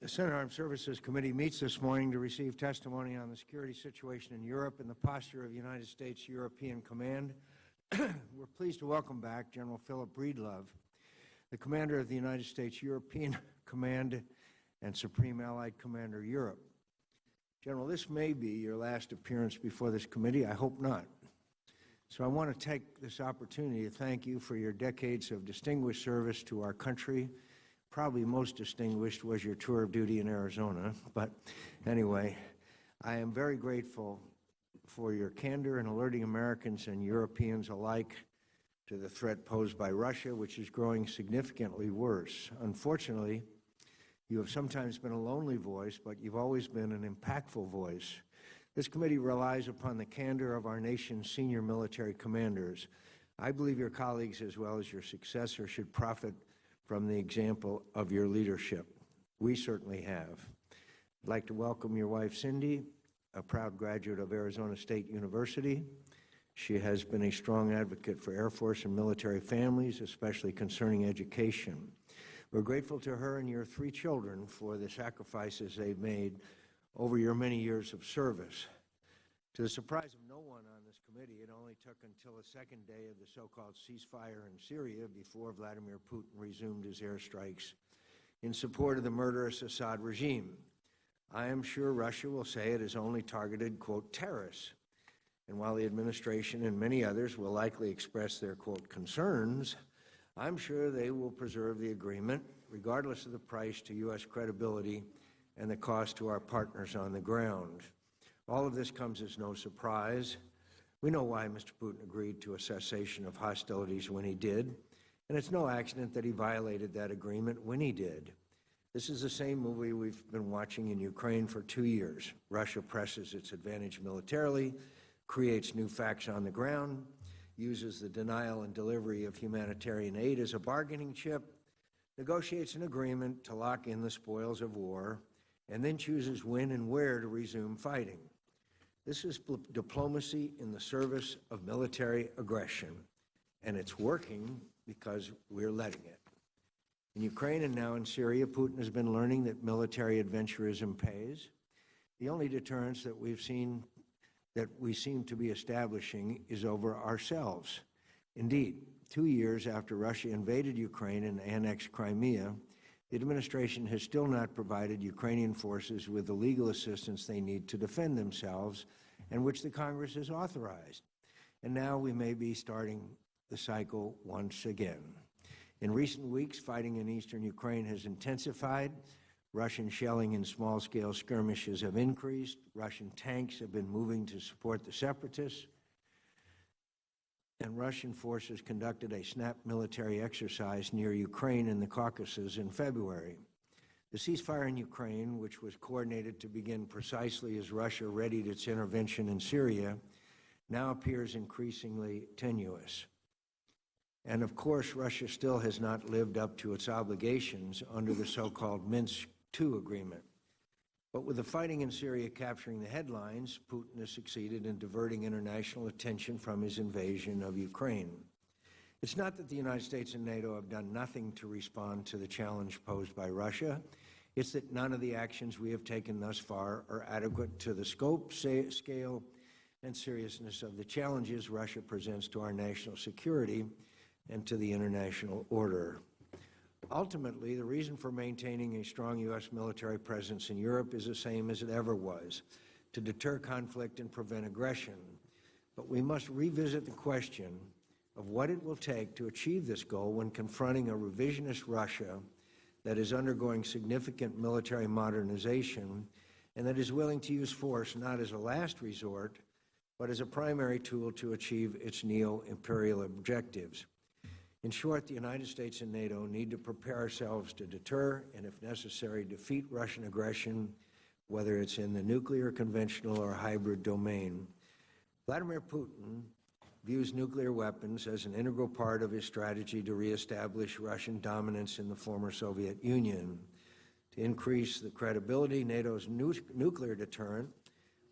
The Senate Armed Services Committee meets this morning to receive testimony on the security situation in Europe and the posture of United States European Command. We're pleased to welcome back General Philip Breedlove, the commander of the United States European Command and Supreme Allied Commander Europe. General, this may be your last appearance before this committee. I hope not. So I want to take this opportunity to thank you for your decades of distinguished service to our country. Probably most distinguished was your tour of duty in Arizona. But anyway, I am very grateful for your candor in alerting Americans and Europeans alike to the threat posed by Russia, which is growing significantly worse. Unfortunately, you have sometimes been a lonely voice, but you've always been an impactful voice. This committee relies upon the candor of our nation's senior military commanders. I believe your colleagues, as well as your successor, should profit from the example of your leadership. We certainly have. I'd like to welcome your wife, Cindy, a proud graduate of Arizona State University. She has been a strong advocate for Air Force and military families, especially concerning education. We're grateful to her and your 3 children for the sacrifices they've made over your many years of service. To the surprise of no one on this committee, it only took until the second day of the so-called ceasefire in Syria before Vladimir Putin resumed his airstrikes in support of the murderous Assad regime. I am sure Russia will say it has only targeted, quote, terrorists. And while the administration and many others will likely express their, quote, concerns, I'm sure they will preserve the agreement, regardless of the price to U.S. credibility and the cost to our partners on the ground. All of this comes as no surprise. We know why Mr. Putin agreed to a cessation of hostilities when he did, and it's no accident that he violated that agreement when he did. This is the same movie we've been watching in Ukraine for 2 years. Russia presses its advantage militarily, creates new facts on the ground, uses the denial and delivery of humanitarian aid as a bargaining chip, negotiates an agreement to lock in the spoils of war, and then chooses when and where to resume fighting. This is diplomacy in the service of military aggression, and it's working because we're letting it. In Ukraine and now in Syria, Putin has been learning that military adventurism pays. The only deterrence that we seem to be establishing is over ourselves. Indeed, 2 years after Russia invaded Ukraine and annexed Crimea, the administration has still not provided Ukrainian forces with the legal assistance they need to defend themselves, and which the Congress has authorized. And now we may be starting the cycle once again. In recent weeks, fighting in eastern Ukraine has intensified. Russian shelling and small-scale skirmishes have increased. Russian tanks have been moving to support the separatists. And Russian forces conducted a snap military exercise near Ukraine in the Caucasus in February. The ceasefire in Ukraine, which was coordinated to begin precisely as Russia readied its intervention in Syria, now appears increasingly tenuous. And of course, Russia still has not lived up to its obligations under the so-called Minsk II agreement. But with the fighting in Syria capturing the headlines, Putin has succeeded in diverting international attention from his invasion of Ukraine. It's not that the United States and NATO have done nothing to respond to the challenge posed by Russia. It's that none of the actions we have taken thus far are adequate to the scope, scale, and seriousness of the challenges Russia presents to our national security and to the international order. Ultimately, the reason for maintaining a strong U.S. military presence in Europe is the same as it ever was, to deter conflict and prevent aggression. But we must revisit the question of what it will take to achieve this goal when confronting a revisionist Russia that is undergoing significant military modernization and that is willing to use force not as a last resort, but as a primary tool to achieve its neo-imperial objectives. In short, the United States and NATO need to prepare ourselves to deter and, if necessary, defeat Russian aggression, whether it's in the nuclear, conventional, or hybrid domain. Vladimir Putin views nuclear weapons as an integral part of his strategy to reestablish Russian dominance in the former Soviet Union. To increase the credibility of NATO's nuclear deterrent,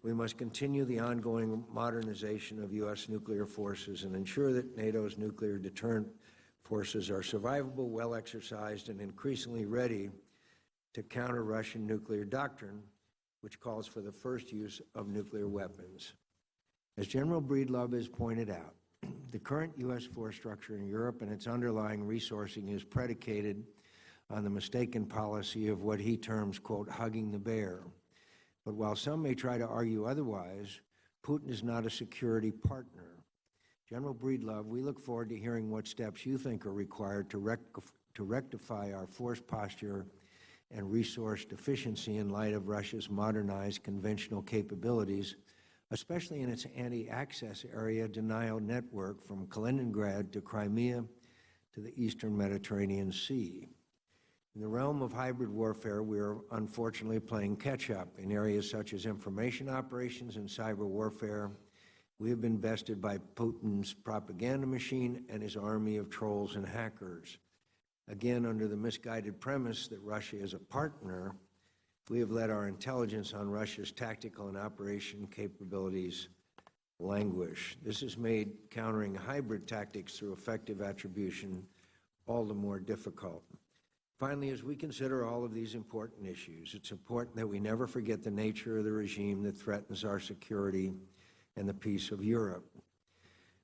we must continue the ongoing modernization of U.S. nuclear forces and ensure that NATO's nuclear deterrent forces are survivable, well exercised, and increasingly ready to counter Russian nuclear doctrine, which calls for the first use of nuclear weapons. As General Breedlove has pointed out, the current U.S. force structure in Europe and its underlying resourcing is predicated on the mistaken policy of what he terms, quote, hugging the bear. But while some may try to argue otherwise, Putin is not a security partner. General Breedlove, we look forward to hearing what steps you think are required to rectify our force posture and resource deficiency in light of Russia's modernized conventional capabilities, especially in its anti-access area denial network from Kaliningrad to Crimea to the eastern Mediterranean Sea. In the realm of hybrid warfare, we are unfortunately playing catch-up in areas such as information operations and cyber warfare. We have been bested by Putin's propaganda machine and his army of trolls and hackers. Again, under the misguided premise that Russia is a partner, we have let our intelligence on Russia's tactical and operation capabilities languish. This has made countering hybrid tactics through effective attribution all the more difficult. Finally, as we consider all of these important issues, it's important that we never forget the nature of the regime that threatens our security and the peace of Europe.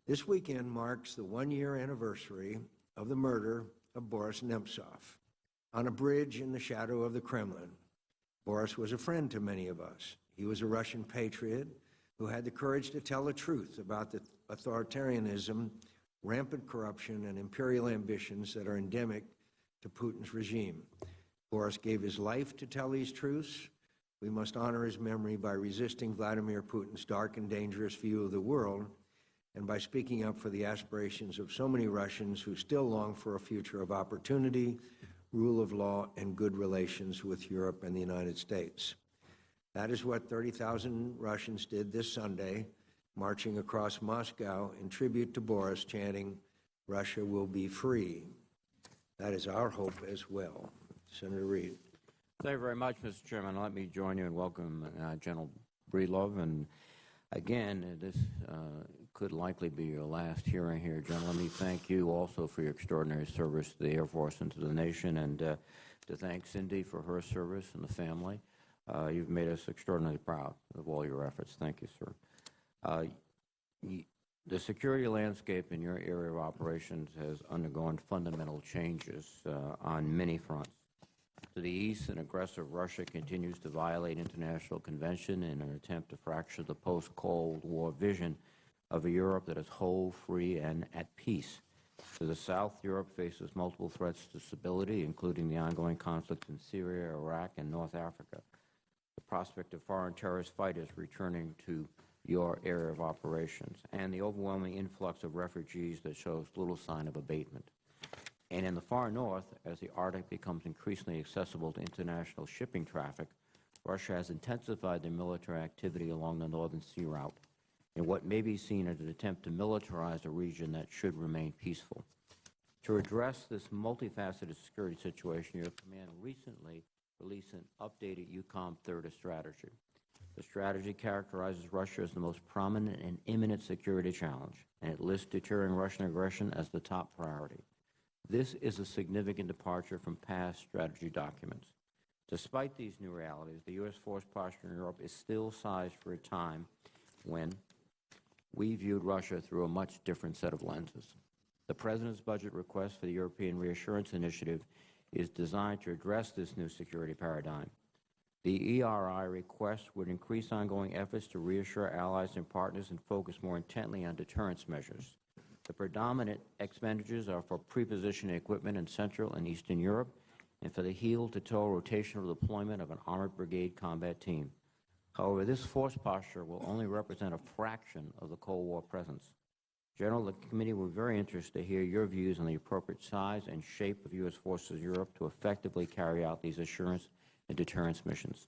This weekend marks the one-year anniversary of the murder of Boris Nemtsov on a bridge in the shadow of the Kremlin. Boris was a friend to many of us. He was a Russian patriot who had the courage to tell the truth about the authoritarianism, rampant corruption, and imperial ambitions that are endemic to Putin's regime. Boris gave his life to tell these truths. We must honor his memory by resisting Vladimir Putin's dark and dangerous view of the world, and by speaking up for the aspirations of so many Russians who still long for a future of opportunity, rule of law, and good relations with Europe and the United States. That is what 30,000 Russians did this Sunday, marching across Moscow in tribute to Boris, chanting, "Russia will be free." That is our hope as well. Senator Reid. Thank you very much, Mr. Chairman. Let me join you and welcome General Breedlove. And again, this could likely be your last hearing here, General. Let me thank you also for your extraordinary service to the Air Force and to the nation, and to thank Cindy for her service and the family. You've made us extraordinarily proud of all your efforts. Thank you, sir. The security landscape in your area of operations has undergone fundamental changes on many fronts. To the east, an aggressive Russia continues to violate international convention in an attempt to fracture the post-Cold War vision of a Europe that is whole, free, and at peace. To the south, Europe faces multiple threats to stability, including the ongoing conflicts in Syria, Iraq, and North Africa. The prospect of foreign terrorist fighters returning to your area of operations, and the overwhelming influx of refugees that shows little sign of abatement. And in the far north, as the Arctic becomes increasingly accessible to international shipping traffic, Russia has intensified their military activity along the Northern Sea route in what may be seen as an attempt to militarize a region that should remain peaceful. To address this multifaceted security situation, your command recently released an updated Eucom Third strategy. The strategy characterizes Russia as the most prominent and imminent security challenge, and it lists deterring Russian aggression as the top priority. This is a significant departure from past strategy documents. Despite these new realities, the U.S. force posture in Europe is still sized for a time when we viewed Russia through a much different set of lenses. The President's budget request for the European Reassurance Initiative is designed to address this new security paradigm. The ERI request would increase ongoing efforts to reassure allies and partners and focus more intently on deterrence measures. The predominant expenditures are for prepositioning equipment in Central and Eastern Europe and for the heel-to-toe rotational deployment of an armored brigade combat team. However, this force posture will only represent a fraction of the Cold War presence. General, the committee will be very interested to hear your views on the appropriate size and shape of U.S. forces in Europe to effectively carry out these assurance and deterrence missions.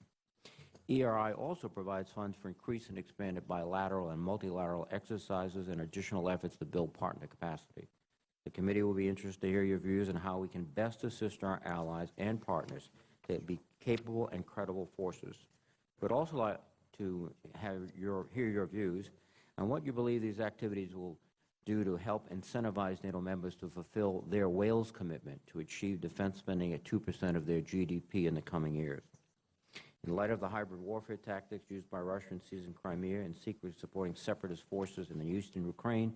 ERI also provides funds for increased and expanded bilateral and multilateral exercises and additional efforts to build partner capacity. The committee will be interested to hear your views on how we can best assist our allies and partners to be capable and credible forces. We'd also like to hear your views on what you believe these activities will due to help incentivize NATO members to fulfill their Wales commitment to achieve defense spending at 2% of their GDP in the coming years. In light of the hybrid warfare tactics used by Russia in seizing Crimea and secretly supporting separatist forces in the eastern Ukraine,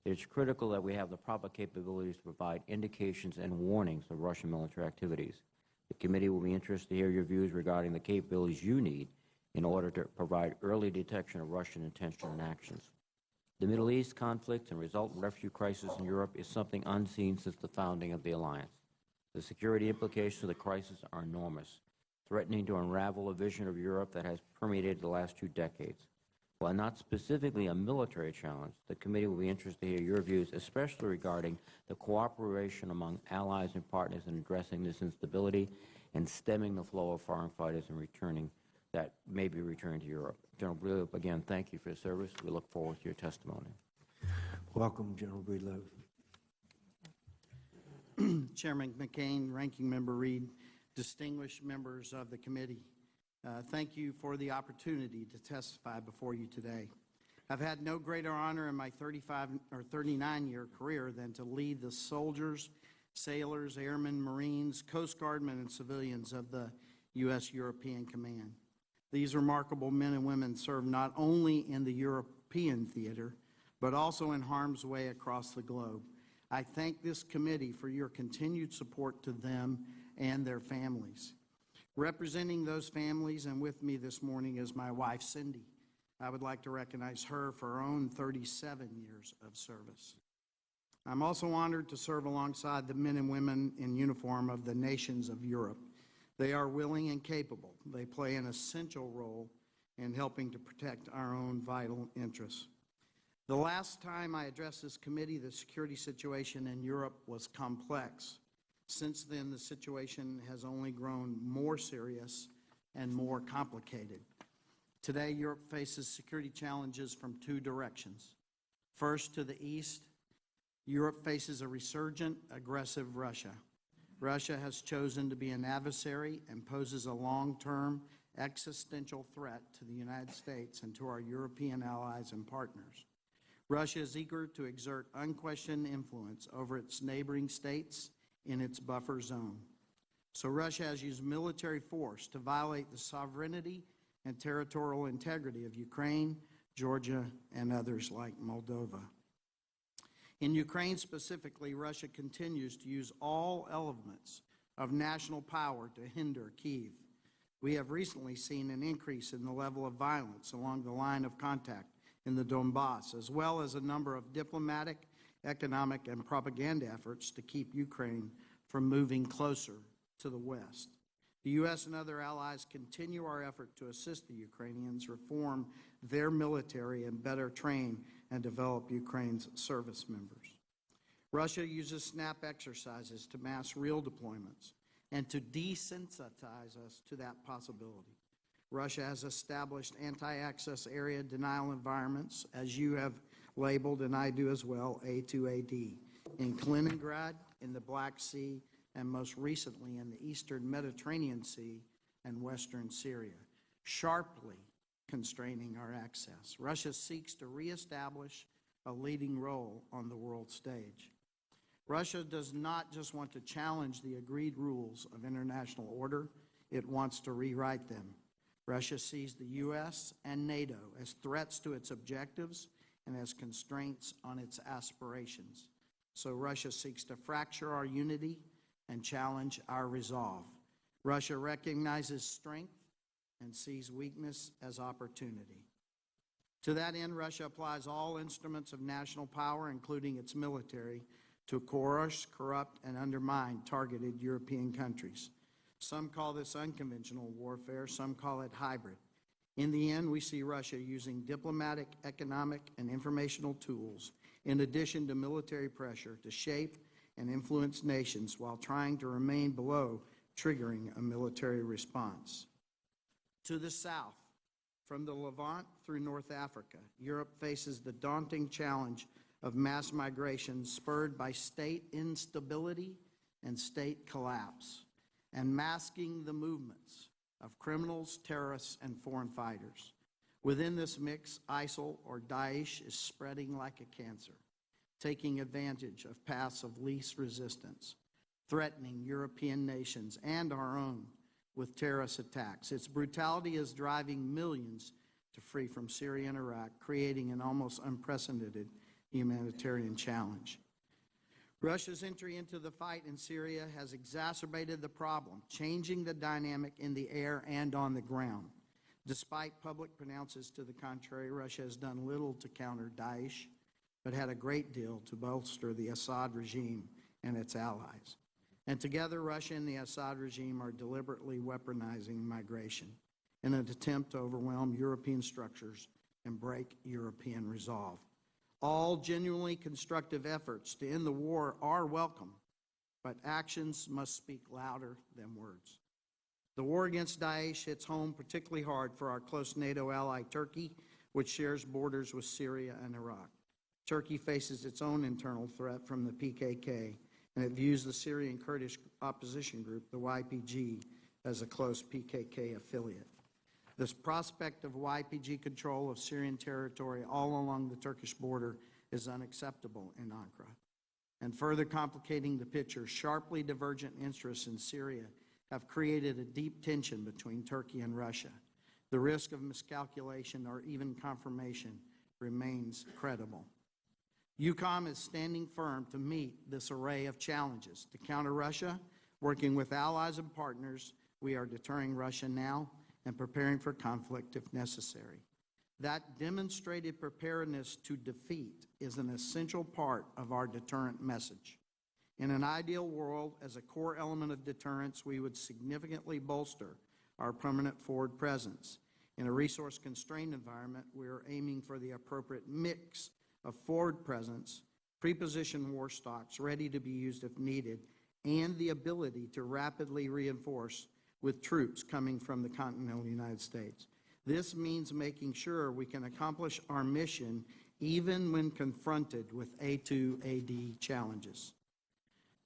it is critical that we have the proper capabilities to provide indications and warnings of Russian military activities. The committee will be interested to hear your views regarding the capabilities you need in order to provide early detection of Russian intention and actions. The Middle East conflict and resultant refugee crisis in Europe is something unseen since the founding of the alliance. The security implications of the crisis are enormous, threatening to unravel a vision of Europe that has permeated the last 2 decades. While not specifically a military challenge, the committee will be interested to hear your views, especially regarding the cooperation among allies and partners in addressing this instability and stemming the flow of foreign fighters and returning that may be returned to Europe. General Breedlove, again, thank you for your service. We look forward to your testimony. Welcome, General Breedlove. Chairman McCain, Ranking Member Reed, distinguished members of the committee, thank you for the opportunity to testify before you today. I've had no greater honor in my 39-year career than to lead the soldiers, sailors, airmen, Marines, Coast Guardmen, and civilians of the U.S. European Command. These remarkable men and women serve not only in the European theater, but also in harm's way across the globe. I thank this committee for your continued support to them and their families. Representing those families and with me this morning is my wife, Cindy. I would like to recognize her for her own 37 years of service. I'm also honored to serve alongside the men and women in uniform of the nations of Europe. They are willing and capable. They play an essential role in helping to protect our own vital interests. The last time I addressed this committee, the security situation in Europe was complex. Since then, the situation has only grown more serious and more complicated. Today, Europe faces security challenges from 2 directions. First, to the east, Europe faces a resurgent, aggressive Russia. Russia has chosen to be an adversary and poses a long-term existential threat to the United States and to our European allies and partners. Russia is eager to exert unquestioned influence over its neighboring states in its buffer zone. So Russia has used military force to violate the sovereignty and territorial integrity of Ukraine, Georgia, and others like Moldova. In Ukraine specifically, Russia continues to use all elements of national power to hinder Kyiv. We have recently seen an increase in the level of violence along the line of contact in the Donbass, as well as a number of diplomatic, economic, and propaganda efforts to keep Ukraine from moving closer to the West. The U.S. and other allies continue our effort to assist the Ukrainians reform their military and better train and develop Ukraine's service members. Russia uses SNAP exercises to mass real deployments and to desensitize us to that possibility. Russia has established anti-access area denial environments, as you have labeled, and I do as well, A2AD, in Kaliningrad, in the Black Sea, and most recently in the eastern Mediterranean Sea and western Syria, sharply constraining our access. Russia seeks to reestablish a leading role on the world stage. Russia does not just want to challenge the agreed rules of international order, it wants to rewrite them. Russia sees the U.S. and NATO as threats to its objectives and as constraints on its aspirations. So Russia seeks to fracture our unity and challenge our resolve. Russia recognizes strength and sees weakness as opportunity. To that end, Russia applies all instruments of national power, including its military, to coerce, corrupt, and undermine targeted European countries. Some call this unconventional warfare, some call it hybrid. In the end, we see Russia using diplomatic, economic, and informational tools, in addition to military pressure, to shape and influence nations while trying to remain below triggering a military response. To the south, from the Levant through North Africa, Europe faces the daunting challenge of mass migration spurred by state instability and state collapse, and masking the movements of criminals, terrorists, and foreign fighters. Within this mix, ISIL, or Daesh, is spreading like a cancer. taking advantage of paths of least resistance, threatening European nations and our own with terrorist attacks. Its brutality is driving millions to flee from Syria and Iraq, creating an almost unprecedented humanitarian challenge. Russia's entry into the fight in Syria has exacerbated the problem, changing the dynamic in the air and on the ground. Despite public pronounces to the contrary, Russia has done little to counter Daesh, but had a great deal to bolster the Assad regime and its allies. And together, Russia and the Assad regime are deliberately weaponizing migration in an attempt to overwhelm European structures and break European resolve. All genuinely constructive efforts to end the war are welcome, but actions must speak louder than words. The war against Daesh hits home particularly hard for our close NATO ally Turkey, which shares borders with Syria and Iraq. Turkey faces its own internal threat from the PKK, and it views the Syrian Kurdish opposition group, the YPG, as a close PKK affiliate. This prospect of YPG control of Syrian territory all along the Turkish border is unacceptable in Ankara. And further complicating the picture, sharply divergent interests in Syria have created a deep tension between Turkey and Russia. The risk of miscalculation or even confirmation remains credible. Eucom is standing firm to meet this array of challenges. To counter Russia, working with allies and partners, we are deterring Russia now and preparing for conflict if necessary. That demonstrated preparedness to defeat is an essential part of our deterrent message. In an ideal world, as a core element of deterrence, we would significantly bolster our permanent forward presence. In a resource-constrained environment, we are aiming for the appropriate mix of forward presence, pre-positioned war stocks ready to be used if needed, and the ability to rapidly reinforce with troops coming from the continental United States. This means making sure we can accomplish our mission even when confronted with A2AD challenges.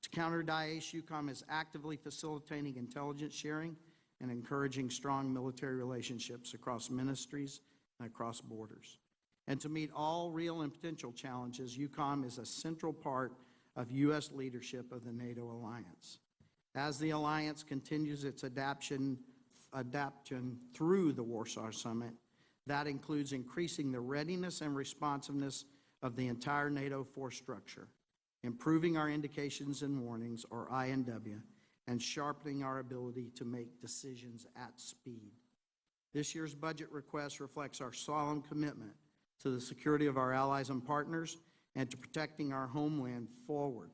To counter Daesh, Eucom is actively facilitating intelligence sharing and encouraging strong military relationships across ministries and across borders. And to meet all real and potential challenges, Eucom is a central part of U.S. leadership of the NATO alliance. As the alliance continues its adaptation through the Warsaw Summit, that includes increasing the readiness and responsiveness of the entire NATO force structure, improving our indications and warnings, or INW, and sharpening our ability to make decisions at speed. This year's budget request reflects our solemn commitment to the security of our allies and partners and to protecting our homeland forward.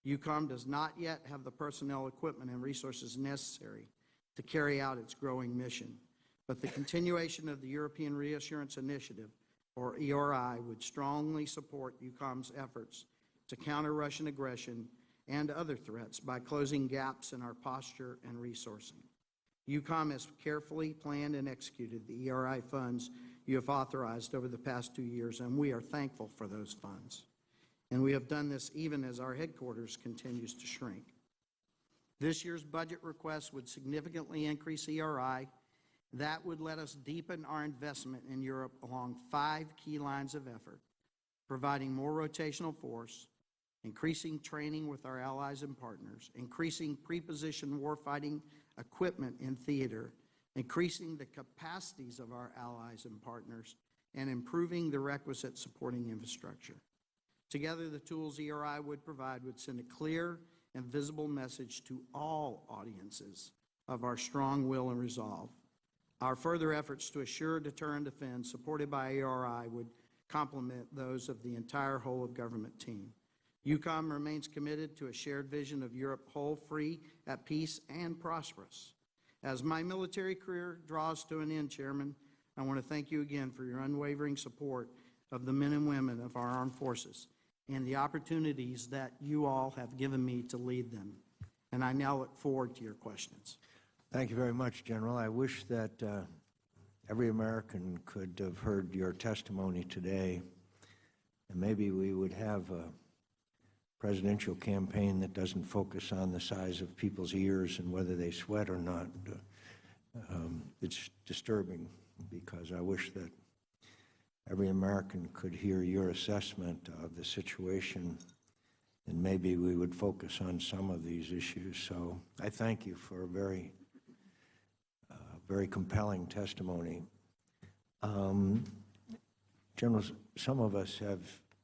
Eucom does not yet have the personnel, equipment, and resources necessary to carry out its growing mission, but the continuation of the European Reassurance Initiative, or ERI, would strongly support Eucom's efforts to counter Russian aggression and other threats by closing gaps in our posture and resourcing. Eucom has carefully planned and executed the ERI funds you have authorized over the past 2 years, and we are thankful for those funds. And we have done this even as our headquarters continues to shrink. This year's budget request would significantly increase ERI. That would let us deepen our investment in Europe along 5 key lines of effort, providing more rotational force, increasing training with our allies and partners, increasing pre-positioned warfighting equipment in theater, increasing the capacities of our allies and partners, and improving the requisite supporting infrastructure. Together, the tools ERI would provide would send a clear and visible message to all audiences of our strong will and resolve. Our further efforts to assure, deter, and defend, supported by ERI, would complement those of the entire whole-of-government team. Eucom remains committed to a shared vision of Europe whole, free, at peace, and prosperous. As my military career draws to an end, Chairman, I want to thank you again for your unwavering support of the men and women of our armed forces and the opportunities that you all have given me to lead them. And I now look forward to your questions. Thank you very much, General. I wish that every American could have heard your testimony today, and maybe we would have a presidential campaign that doesn't focus on the size of people's ears and whether they sweat or not. It's disturbing because I wish that every American could hear your assessment of the situation, and maybe we would focus on some of these issues. So I thank you for a very compelling testimony. General, some of us have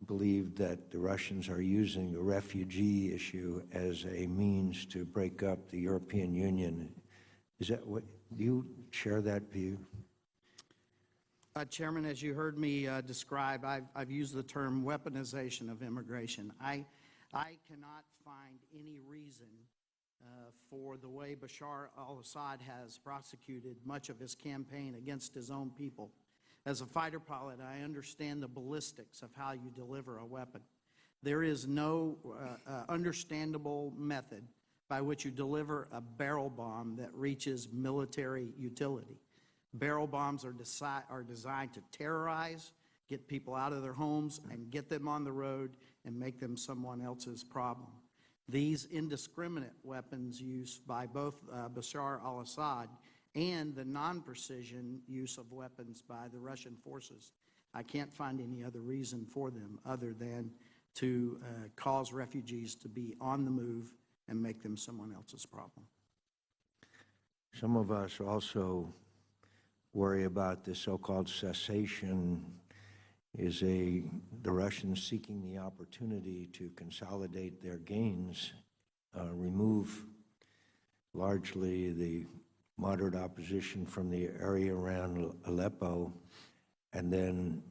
believed that the Russians are using the refugee issue as a means to break up the European Union. Is that what, do you share that view? Chairman, as you heard me describe, I've used the term weaponization of immigration. I cannot find any reason for the way Bashar al-Assad has prosecuted much of his campaign against his own people. As a fighter pilot, I understand the ballistics of how you deliver a weapon. There is no understandable method by which you deliver a barrel bomb that reaches military utility. Barrel bombs are designed to terrorize, get people out of their homes, and get them on the road and make them someone else's problem. These indiscriminate weapons used by both Bashar al-Assad and the non-precision use of weapons by the Russian forces, I can't find any other reason for them other than to cause refugees to be on the move and make them someone else's problem. Some of us also worry about the so-called cessation. Is the Russians seeking the opportunity to consolidate their gains, remove largely the moderate opposition from the area around Aleppo, and then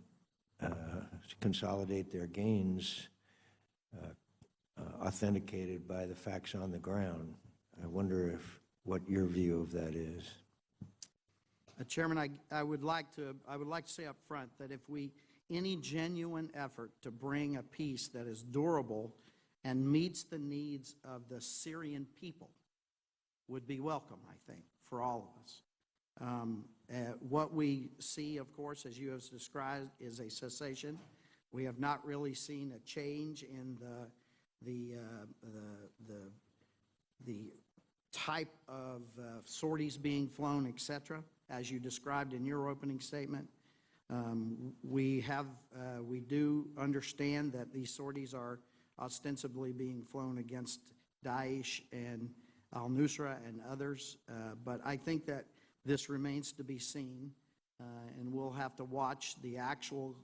consolidate their gains authenticated by the facts on the ground? I wonder what your view of that is. Chairman, I would like to say up front that if any genuine effort to bring a peace that is durable and meets the needs of the Syrian people would be welcome, I think, for all of us. What we see, of course, as you have described, is a cessation. We have not really seen a change in the type of sorties being flown, etc., as you described in your opening statement. We do understand that these sorties are ostensibly being flown against Daesh and al-Nusra and others, but I think that this remains to be seen, and we'll have to watch the actual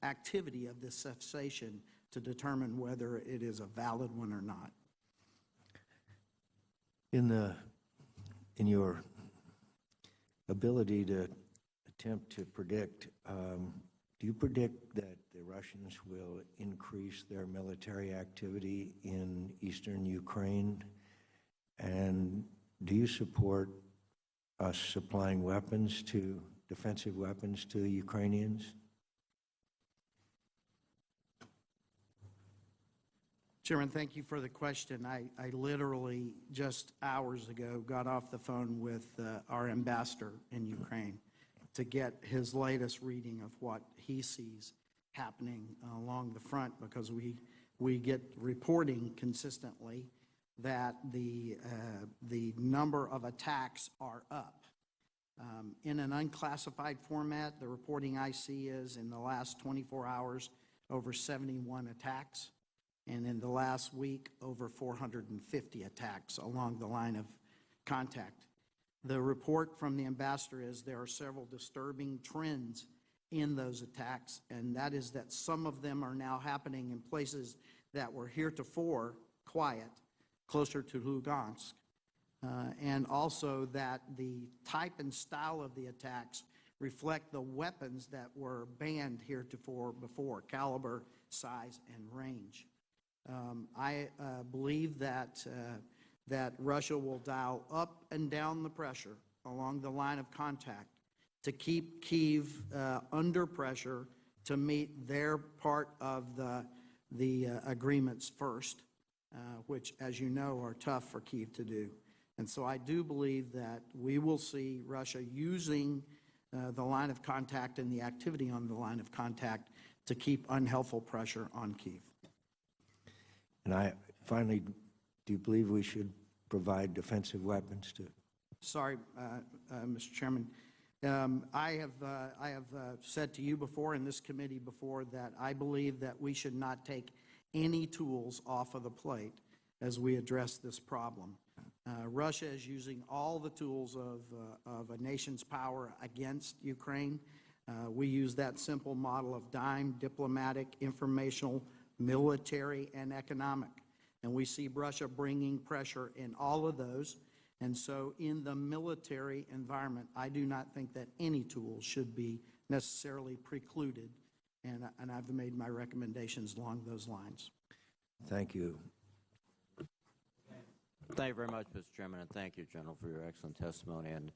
activity of this cessation to determine whether it is a valid one or not. In your ability to attempt to predict, do you predict that the Russians will increase their military activity in eastern Ukraine? And do you support us supplying weapons defensive weapons to the Ukrainians? Chairman, thank you for the question. I literally just hours ago got off the phone with our ambassador in Ukraine to get his latest reading of what he sees happening along the front, because we get reporting consistently that the number of attacks are up. In an unclassified format, the reporting I see is in the last 24 hours, over 71 attacks, and in the last week, over 450 attacks along the line of contact. The report from the ambassador is there are several disturbing trends in those attacks, and that is that some of them are now happening in places that were heretofore quiet, closer to Lugansk, and also that the type and style of the attacks reflect the weapons that were banned heretofore before, caliber, size, and range. I believe that Russia will dial up and down the pressure along the line of contact to keep Kyiv under pressure to meet their part of the agreements first, which, as you know, are tough for Kyiv to do. And so I do believe that we will see Russia using the line of contact and the activity on the line of contact to keep unhelpful pressure on Kyiv. And finally, do you believe we should provide defensive weapons to? Sorry, Mr. Chairman. I have said to you before, in this committee before, that I believe that we should not take any tools off of the plate as we address this problem. Russia is using all the tools of a nation's power against Ukraine. We use that simple model of dime, diplomatic, informational, military, and economic. And we see Russia bringing pressure in all of those. And so in the military environment, I do not think that any tools should be necessarily precluded. And I've made my recommendations along those lines. Thank you. Thank you very much, Mr. Chairman, and thank you, General, for your excellent testimony. And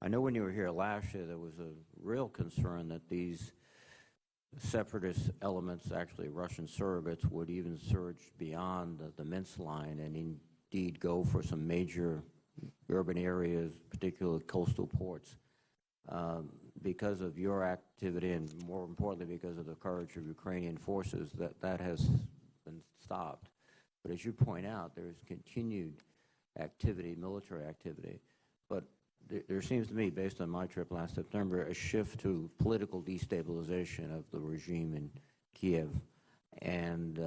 I know when you were here last year, there was a real concern that these separatist elements, actually Russian surrogates, would even surge beyond the Minsk line and indeed go for some major urban areas, particularly coastal ports. Because of your activity and, more importantly, because of the courage of Ukrainian forces, that has been stopped. But as you point out, there is continued activity, military activity. But there seems to me, based on my trip last September, a shift to political destabilization of the regime in Kiev. And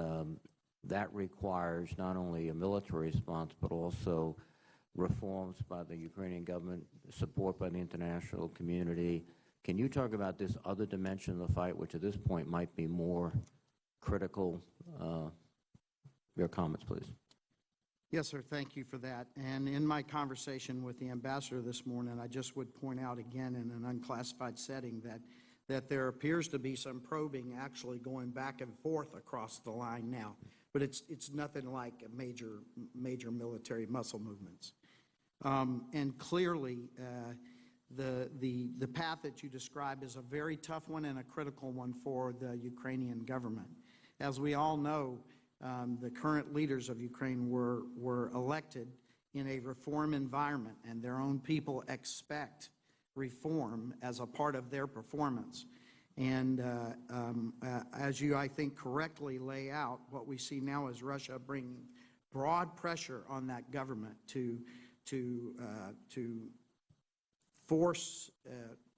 that requires not only a military response, but also reforms by the Ukrainian government, support by the international community. Can you talk about this other dimension of the fight, which at this point might be more critical? Your comments, please. Yes, sir. Thank you for that. And in my conversation with the ambassador this morning, I just would point out again in an unclassified setting that there appears to be some probing actually going back and forth across the line now. But it's nothing like a major military muscle movements. And clearly, the path that you describe is a very tough one and a critical one for the Ukrainian government. As we all know, the current leaders of Ukraine were elected in a reform environment, and their own people expect reform as a part of their performance. And as you, I think, correctly lay out, what we see now is Russia bringing broad pressure on that government to force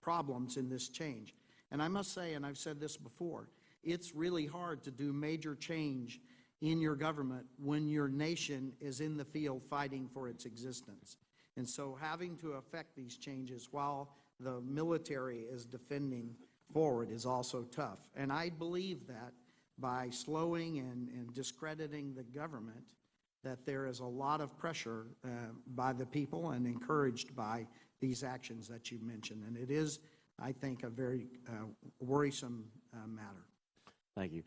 problems in this change. And I must say, and I've said this before, it's really hard to do major change in your government when your nation is in the field fighting for its existence. And so having to affect these changes while the military is defending forward is also tough. And I believe that by slowing and discrediting the government, that there is a lot of pressure by the people and encouraged by these actions that you mentioned. And it is, I think, a very worrisome matter. Thank you.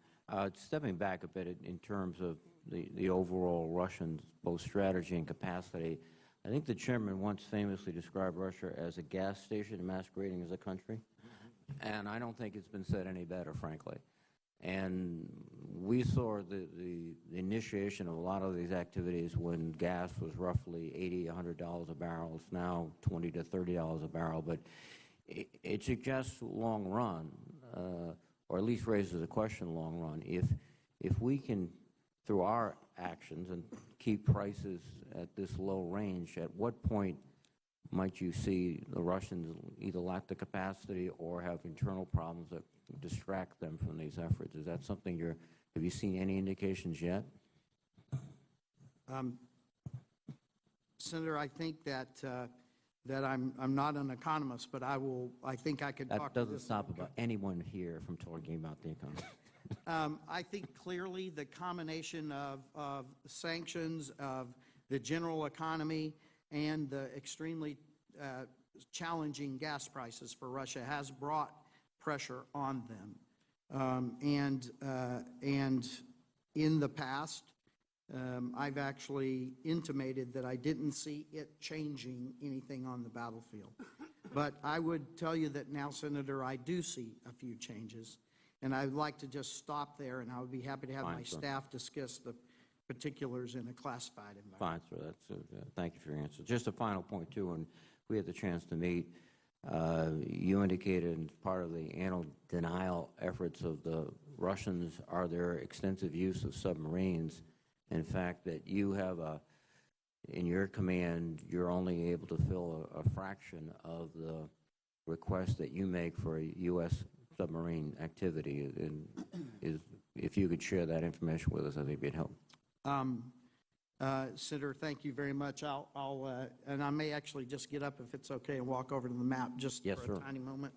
Stepping back a bit in terms of the overall Russian both strategy and capacity, I think the chairman once famously described Russia as a gas station masquerading as a country. And I don't think it's been said any better, frankly. And we saw the initiation of a lot of these activities when gas was roughly $80, $100 a barrel. It's now $20 to $30 a barrel. But it suggests long run, or at least raises a question long run. If we can, through our actions, and keep prices at this low range, at what point might you see the Russians either lack the capacity or have internal problems that distract them from these efforts? Is that something have you seen any indications yet? Senator, I think that I'm not an economist, but I think I could talk to this. That doesn't stop about anyone here from talking about the economy. I think clearly the combination of sanctions, of the general economy, and the extremely challenging gas prices for Russia has brought pressure on them. And in the past, I've actually intimated that I didn't see it changing anything on the battlefield. But I would tell you that now, Senator, I do see a few changes. And I'd like to just stop there, and I would be happy to have my staff discuss the particulars in a classified environment. Fine, sir. Thank you for your answer. Just a final point, too, when we had the chance to meet, you indicated part of the anti-denial efforts of the Russians are their extensive use of submarines. In fact, that you have in your command, you're only able to fill a fraction of the request that you make for a U.S. submarine activity, and if you could share that information with us, I think it'd help. Senator, thank you very much. And I may actually just get up, if it's okay, and walk over to the map just Yes, for sir. a tiny moment.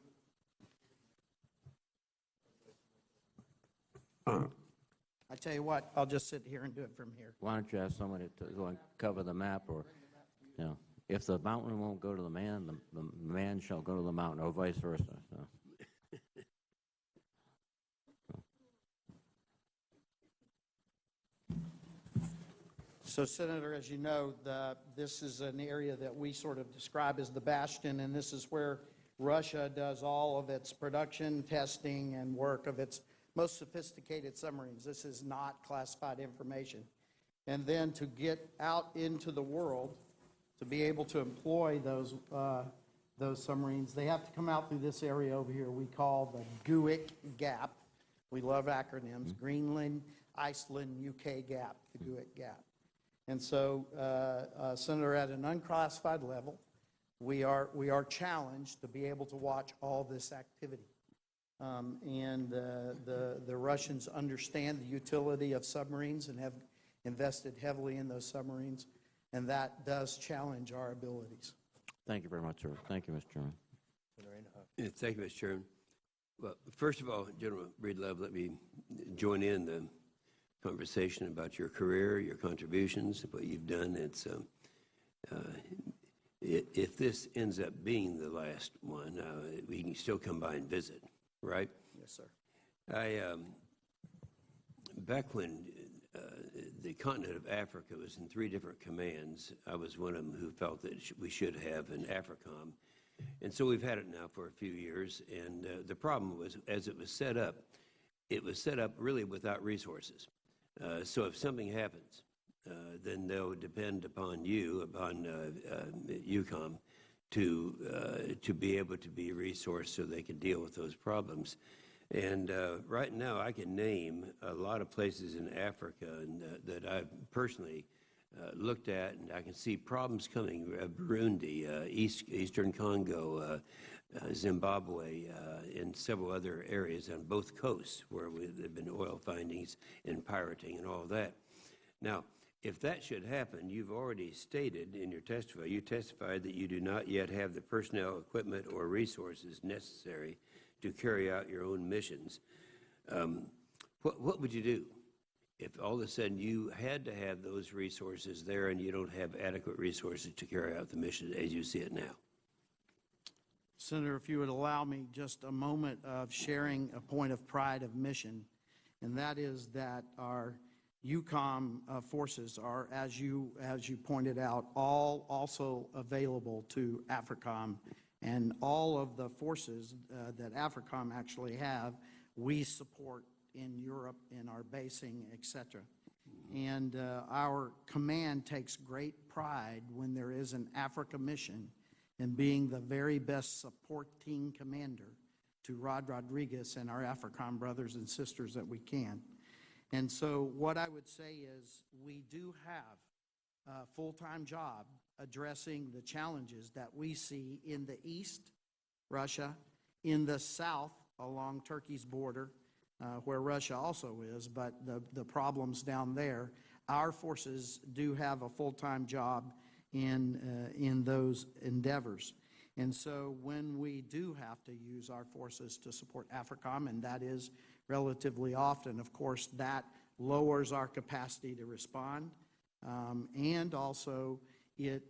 I tell you what, I'll just sit here and do it from here. Why don't you ask somebody to go and cover the map, or, you know, if the mountain won't go to the man, the man shall go to the mountain, or vice versa. So. So, Senator, as you know, this is an area that we sort of describe as the bastion, and this is where Russia does all of its production, testing, and work of its most sophisticated submarines. This is not classified information. And then to get out into the world, to be able to employ those submarines, they have to come out through this area over here we call the GUIC Gap. We love acronyms. Mm-hmm. Greenland, Iceland, UK Gap, the GUIC Gap. And so, Senator, at an unclassified level, we are challenged to be able to watch all this activity. And the Russians understand the utility of submarines and have invested heavily in those submarines, and that does challenge our abilities. Thank you very much, sir. Thank you, Mr. Chairman. Yeah, thank you, Mr. Chairman. Well, first of all, General Breedlove, let me join in the conversation about your career, your contributions, what you've done. It's if this ends up being the last one, we can still come by and visit, right? Yes, sir. Back when the continent of Africa was in 3 different commands, I was one of them who felt that we should have an AFRICOM. And so we've had it now for a few years, and the problem was, as it was set up really without resources. So if something happens, then they'll depend upon you, upon Eucom, to be able to be resourced so they can deal with those problems. And right now, I can name a lot of places in Africa that I've personally looked at, and I can see problems coming. Burundi, Eastern Congo, Zimbabwe, and several other areas on both coasts where there have been oil findings and pirating and all that. Now, if that should happen, you've already stated in your testimony, you testified that you do not yet have the personnel, equipment, or resources necessary to carry out your own missions. What would you do if all of a sudden you had to have those resources there and you don't have adequate resources to carry out the mission as you see it now? Senator, if you would allow me just a moment of sharing a point of pride of mission, and that is that our Eucom forces are, as you pointed out, all also available to AFRICOM, and all of the forces that AFRICOM actually have, we support in Europe in our basing, etc. And our command takes great pride when there is an Africa mission in being the very best supporting commander to Rod Rodriguez and our AFRICOM brothers and sisters that we can. And so what I would say is we do have a full-time job addressing the challenges that we see in the east, Russia, in the south along Turkey's border, where Russia also is, but the problems down there, our forces do have a full-time job in those endeavors. And so when we do have to use our forces to support AFRICOM, and that is relatively often, of course, that lowers our capacity to respond, and also it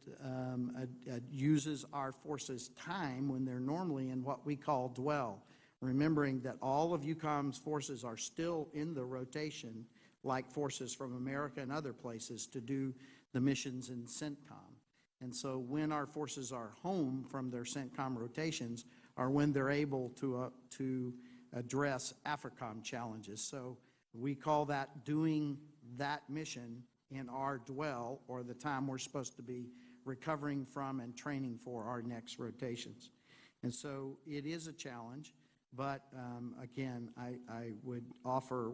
uses our forces' time when they're normally in what we call dwell, remembering that all of Eucom's forces are still in the rotation, like forces from America and other places, to do the missions in CENTCOM. And so when our forces are home from their CENTCOM rotations are when they're able to address AFRICOM challenges. So we call that doing that mission in our dwell, or the time we're supposed to be recovering from and training for our next rotations. And so it is a challenge, but again, I would offer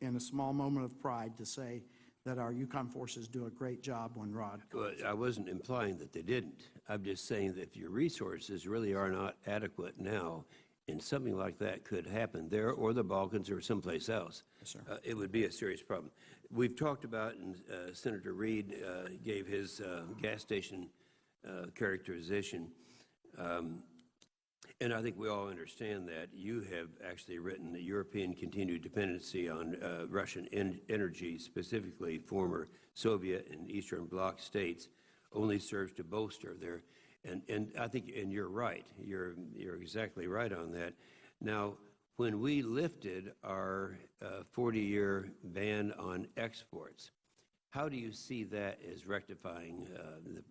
in a small moment of pride to say that our Eucom forces do a great job when Rod. Well, I wasn't implying that they didn't. I'm just saying that if your resources really are not adequate now, and something like that could happen there or the Balkans or someplace else, Yes, sir. it would be a serious problem. We've talked about, and Senator Reid gave his gas station characterization, and I think we all understand that. You have actually written the European continued dependency on Russian energy, specifically former Soviet and Eastern Bloc states, only serves to bolster their. And I think, and you're right. You're exactly right on that. Now, when we lifted our 40-year ban on exports, how do you see that as rectifying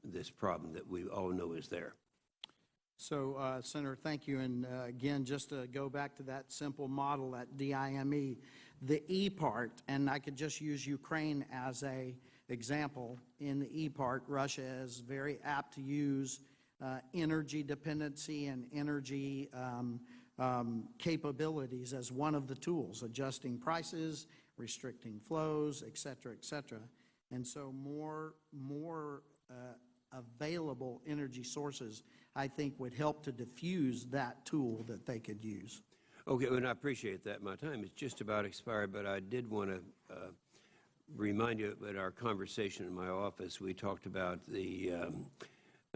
this problem that we all know is there? So, Senator, thank you. And again, just to go back to that simple model at DIME, the E part, and I could just use Ukraine as a example. In the E part, Russia is very apt to use energy dependency and energy capabilities as one of the tools, adjusting prices, restricting flows, et cetera, et cetera. And so more available energy sources, I think, would help to diffuse that tool that they could use. Okay, and I appreciate that. My time is just about expired, but I did want to remind you that our conversation in my office, we talked about the,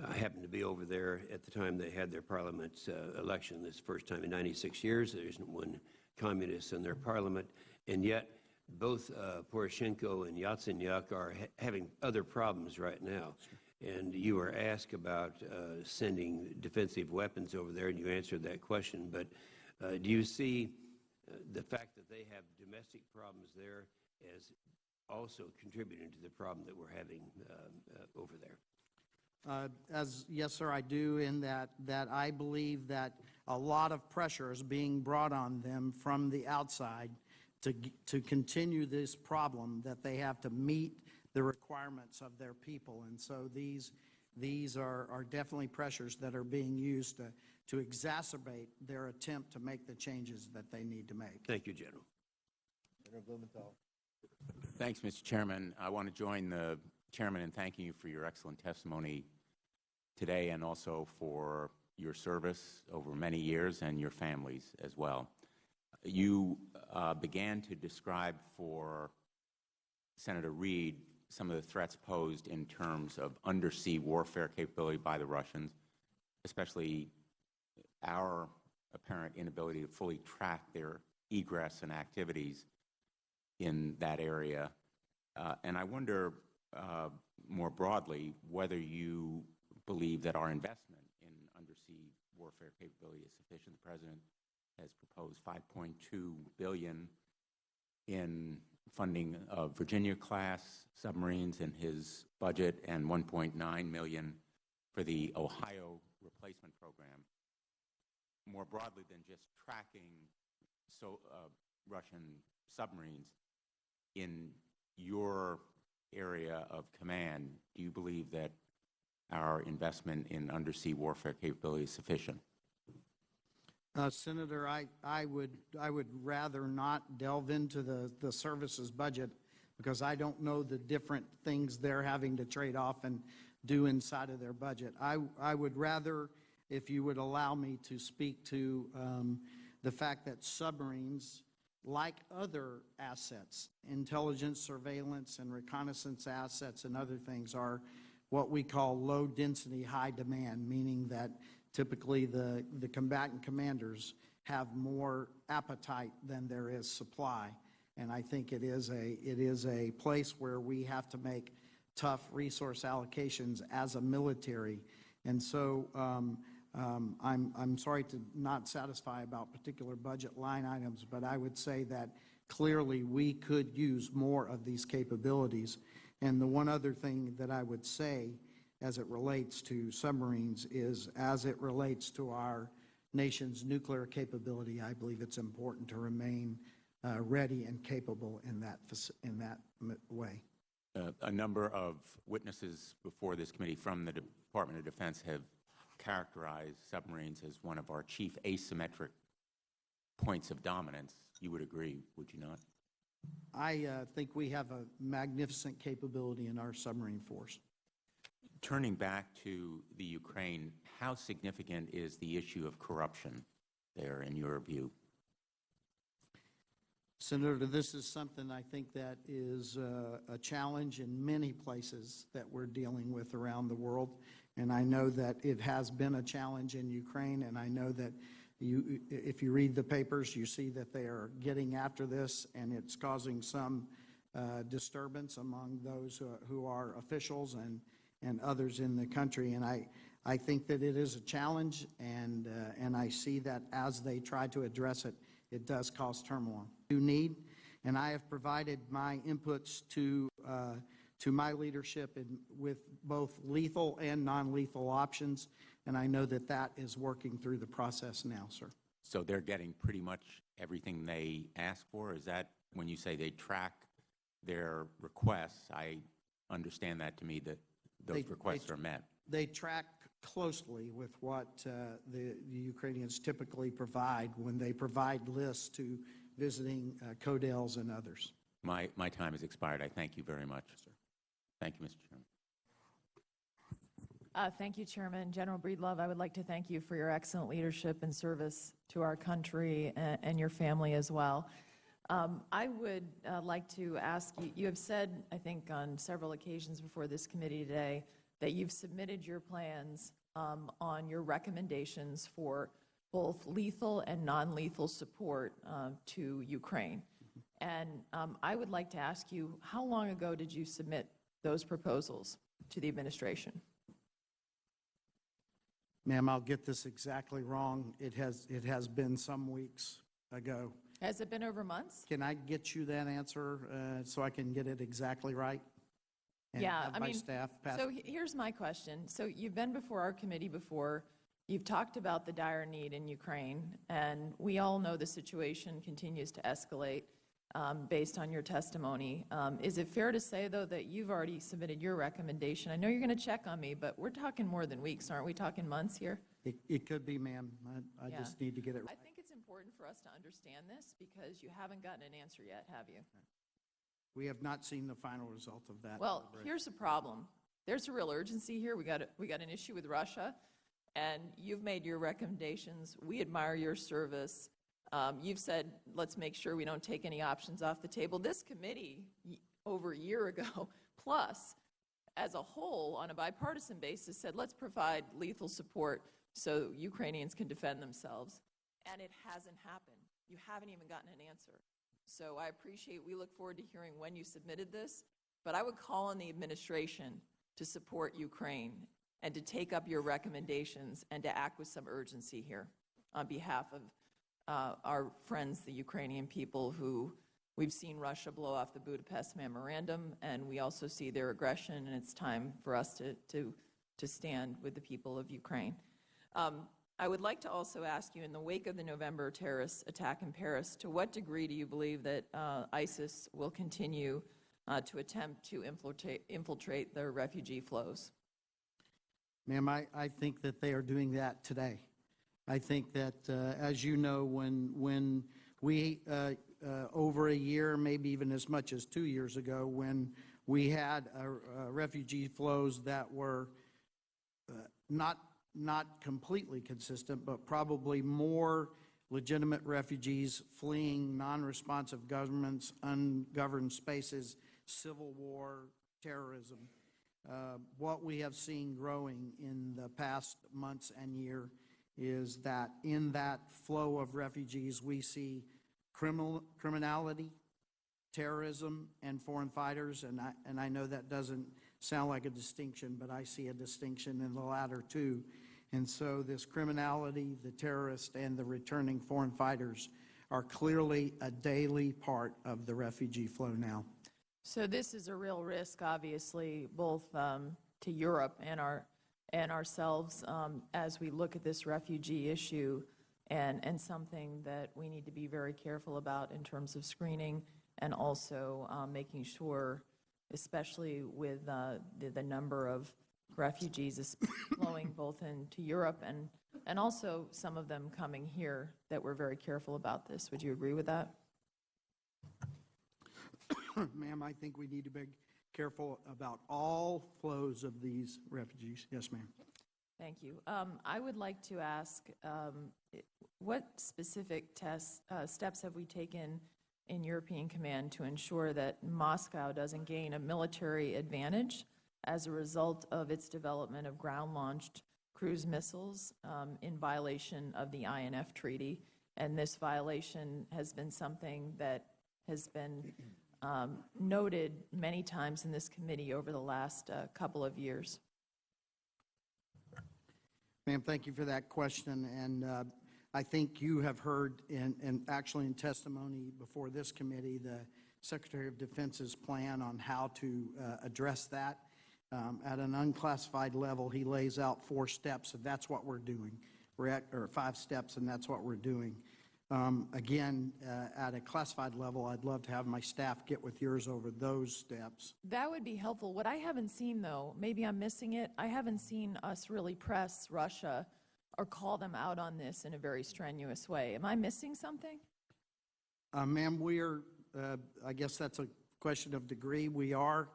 I happened to be over there at the time they had their parliament election, this first time in 96 years. There isn't one communist in their parliament, and yet both Poroshenko and Yatsenyuk are having other problems right now. And you were asked about sending defensive weapons over there, and you answered that question. But do you see the fact that they have domestic problems there as also contributing to the problem that we're having over there? Yes, sir, I do, in that I believe that a lot of pressure is being brought on them from the outside to continue this problem, that they have to meet the requirements of their people. And so these are definitely pressures that are being used to exacerbate their attempt to make the changes that they need to make. Thank you, General. Senator Blumenthal. Thanks, Mr. Chairman. I want to join the chairman in thanking you for your excellent testimony today, and also for your service over many years, and your families as well. You began to describe for Senator Reid some of the threats posed in terms of undersea warfare capability by the Russians, especially our apparent inability to fully track their egress and activities in that area. And I wonder more broadly whether you believe that our investment in undersea warfare capability is sufficient. The President has proposed $5.2 billion in funding of Virginia-class submarines in his budget, and $1.9 million for the Ohio replacement program. More broadly than just tracking Russian submarines, in your area of command, do you believe that our investment in undersea warfare capability is sufficient? Senator, I would rather not delve into the services budget, because I don't know the different things they're having to trade off and do inside of their budget. I would rather, if you would allow me to speak to the fact that submarines, like other assets, intelligence, surveillance, and reconnaissance assets and other things, are what we call low density, high demand, meaning that typically the combatant commanders have more appetite than there is supply. And I think it is a place where we have to make tough resource allocations as a military. And so I'm sorry to not satisfy about particular budget line items, but I would say that clearly we could use more of these capabilities. And the one other thing that I would say as it relates to submarines is, as it relates to our nation's nuclear capability, I believe it's important to remain ready and capable in that way. A number of witnesses before this committee from the Department of Defense have characterized submarines as one of our chief asymmetric points of dominance. You would agree, would you not? I think we have a magnificent capability in our submarine force. Turning back to the Ukraine, how significant is the issue of corruption there in your view? Senator, this is something I think that is a challenge in many places that we're dealing with around the world. And I know that it has been a challenge in Ukraine, and I know that if you read the papers, you see that they are getting after this, and it's causing some disturbance among those who are officials and others in the country. And I think that it is a challenge, and I see that as they try to address it, it does cause turmoil. And I have provided my inputs to my leadership with both lethal and non-lethal options, and I know that that is working through the process now, sir. So they're getting pretty much everything they ask for? Is that when you say they track their requests, I understand that to me that those requests are met? They track closely with what the Ukrainians typically provide when they provide lists to visiting CODELs and others. My time has expired. I thank you very much. Sir. Thank you, Mr. Chairman. Thank you, Chairman. General Breedlove, I would like to thank you for your excellent leadership and service to our country and your family as well. I would like to ask you, you have said, I think on several occasions before this committee today, that you've submitted your plans on your recommendations for both lethal and non-lethal support to Ukraine. And I would like to ask you, how long ago did you submit those proposals to the administration? Ma'am, I'll get this exactly wrong. It has been some weeks ago. Has it been over months? Can I get you that answer so I can get it exactly right? And yeah, have my staff pass so here's my question. So you've been before our committee before. You've talked about the dire need in Ukraine, and we all know the situation continues to escalate based on your testimony. Is it fair to say, though, that you've already submitted your recommendation? I know you're going to check on me, but we're talking more than weeks, aren't we? Talking months here? It could be, ma'am. I Yeah. just need to get it right. I think it's important for us to understand this because you haven't gotten an answer yet, have you? We have not seen the final result of that. Well, here's the problem. There's a real urgency here. We got an issue with Russia, and you've made your recommendations. We admire your service. You've said, let's make sure we don't take any options off the table. This committee, over a year ago, plus, as a whole, on a bipartisan basis, said, let's provide lethal support so Ukrainians can defend themselves. And it hasn't happened. You haven't even gotten an answer. So I appreciate, we look forward to hearing when you submitted this, but I would call on the administration to support Ukraine and to take up your recommendations and to act with some urgency here on behalf of our friends, the Ukrainian people, who we've seen Russia blow off the Budapest Memorandum, and we also see their aggression, and it's time for us to stand with the people of Ukraine. I would like to also ask you, in the wake of the November terrorist attack in Paris, to what degree do you believe that ISIS will continue to attempt to infiltrate the refugee flows? Ma'am, I think that they are doing that today. I think that, as you know, when we, over a year, maybe even as much as 2 years ago, when we had refugee flows that were not completely consistent, but probably more legitimate refugees fleeing non-responsive governments, ungoverned spaces, civil war, terrorism. What we have seen growing in the past months and year is that in that flow of refugees, we see criminality, terrorism, and foreign fighters, and I know that doesn't sound like a distinction, but I see a distinction in the latter too. And so this criminality, the terrorists, and the returning foreign fighters are clearly a daily part of the refugee flow now. So this is a real risk, obviously, both to Europe and ourselves as we look at this refugee issue, and something that we need to be very careful about in terms of screening, and also making sure, especially with the number of refugees flowing both into Europe and also some of them coming here, that we're very careful about this. Would you agree with that? Ma'am, I think we need to be careful about all flows of these refugees. Yes, ma'am. Thank you. I would like to ask, what specific steps have we taken in European Command to ensure that Moscow doesn't gain a military advantage as a result of its development of ground-launched cruise missiles in violation of the INF Treaty? And this violation has been something that has been noted many times in this committee over the last couple of years. Ma'am, thank you for that question. And I think you have heard, actually in testimony before this committee, the Secretary of Defense's plan on how to address that. At an unclassified level, he lays out 4 steps, and that's what we're doing. We're at, or 5 steps, and that's what we're doing. Again, at a classified level, I'd love to have my staff get with yours over those steps. That would be helpful. What I haven't seen, though, maybe I'm missing it, I haven't seen us really press Russia or call them out on this in a very strenuous way. Am I missing something? Ma'am, we are, I guess that's a question of degree. We are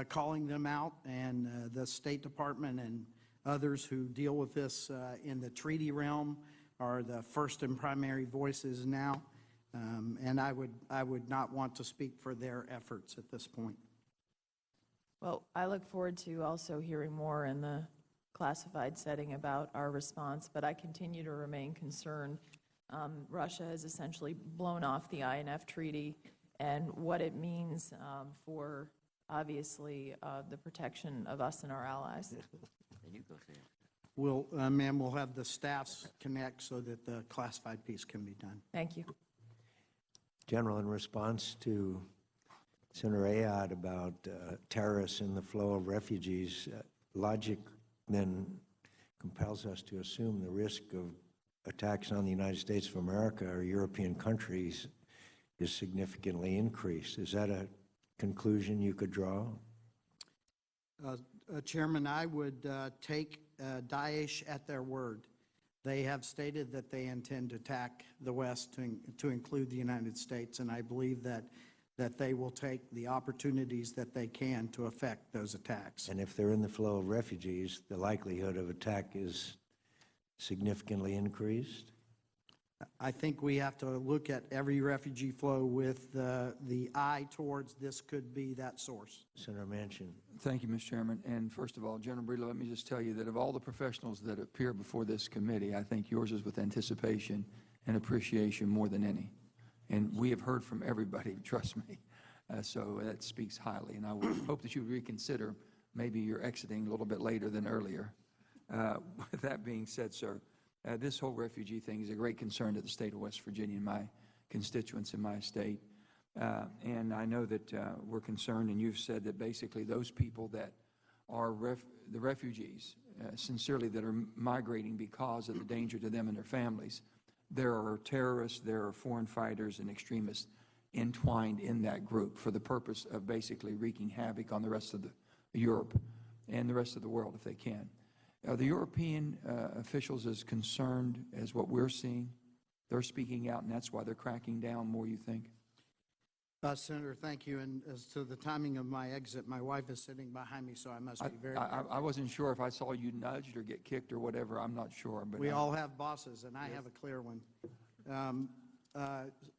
calling them out, and the State Department and others who deal with this in the treaty realm are the first and primary voices now, and I would not want to speak for their efforts at this point. Well, I look forward to also hearing more in the classified setting about our response, but I continue to remain concerned. Russia has essentially blown off the INF Treaty and what it means for, obviously, the protection of us and our allies. We'll, ma'am, we'll have the staffs connect so that the classified piece can be done. Thank you. General, in response to Senator Ayad about terrorists and the flow of refugees, logic then compels us to assume the risk of attacks on the United States of America or European countries is significantly increased. Is that a conclusion you could draw? Chairman, I would take Daesh at their word. They have stated that they intend to attack the West to include the United States, and I believe that they will take the opportunities that they can to affect those attacks. And if they're in the flow of refugees, the likelihood of attack is significantly increased? I think we have to look at every refugee flow with the eye towards this could be that source. Senator Manchin. Thank you, Mr. Chairman. And first of all, General Breedlove, let me just tell you that of all the professionals that appear before this committee, I think yours is with anticipation and appreciation more than any. And we have heard from everybody, trust me. So that speaks highly. And I would hope that you reconsider maybe you're exiting a little bit later than earlier. With that being said, sir, this whole refugee thing is a great concern to the state of West Virginia and my constituents in my state. And I know that we're concerned, and you've said that basically those people that are the refugees, sincerely, that are migrating because of the danger to them and their families, there are terrorists, there are foreign fighters and extremists entwined in that group for the purpose of basically wreaking havoc on the rest of Europe and the rest of the world if they can. Are the European officials as concerned as what we're seeing? They're speaking out, and that's why they're cracking down more, you think? Senator, thank you. And as to the timing of my exit, my wife is sitting behind me, so I must be very careful. I wasn't sure if I saw you nudged or get kicked or whatever. I'm not sure. But we all have bosses, and I have a clear one.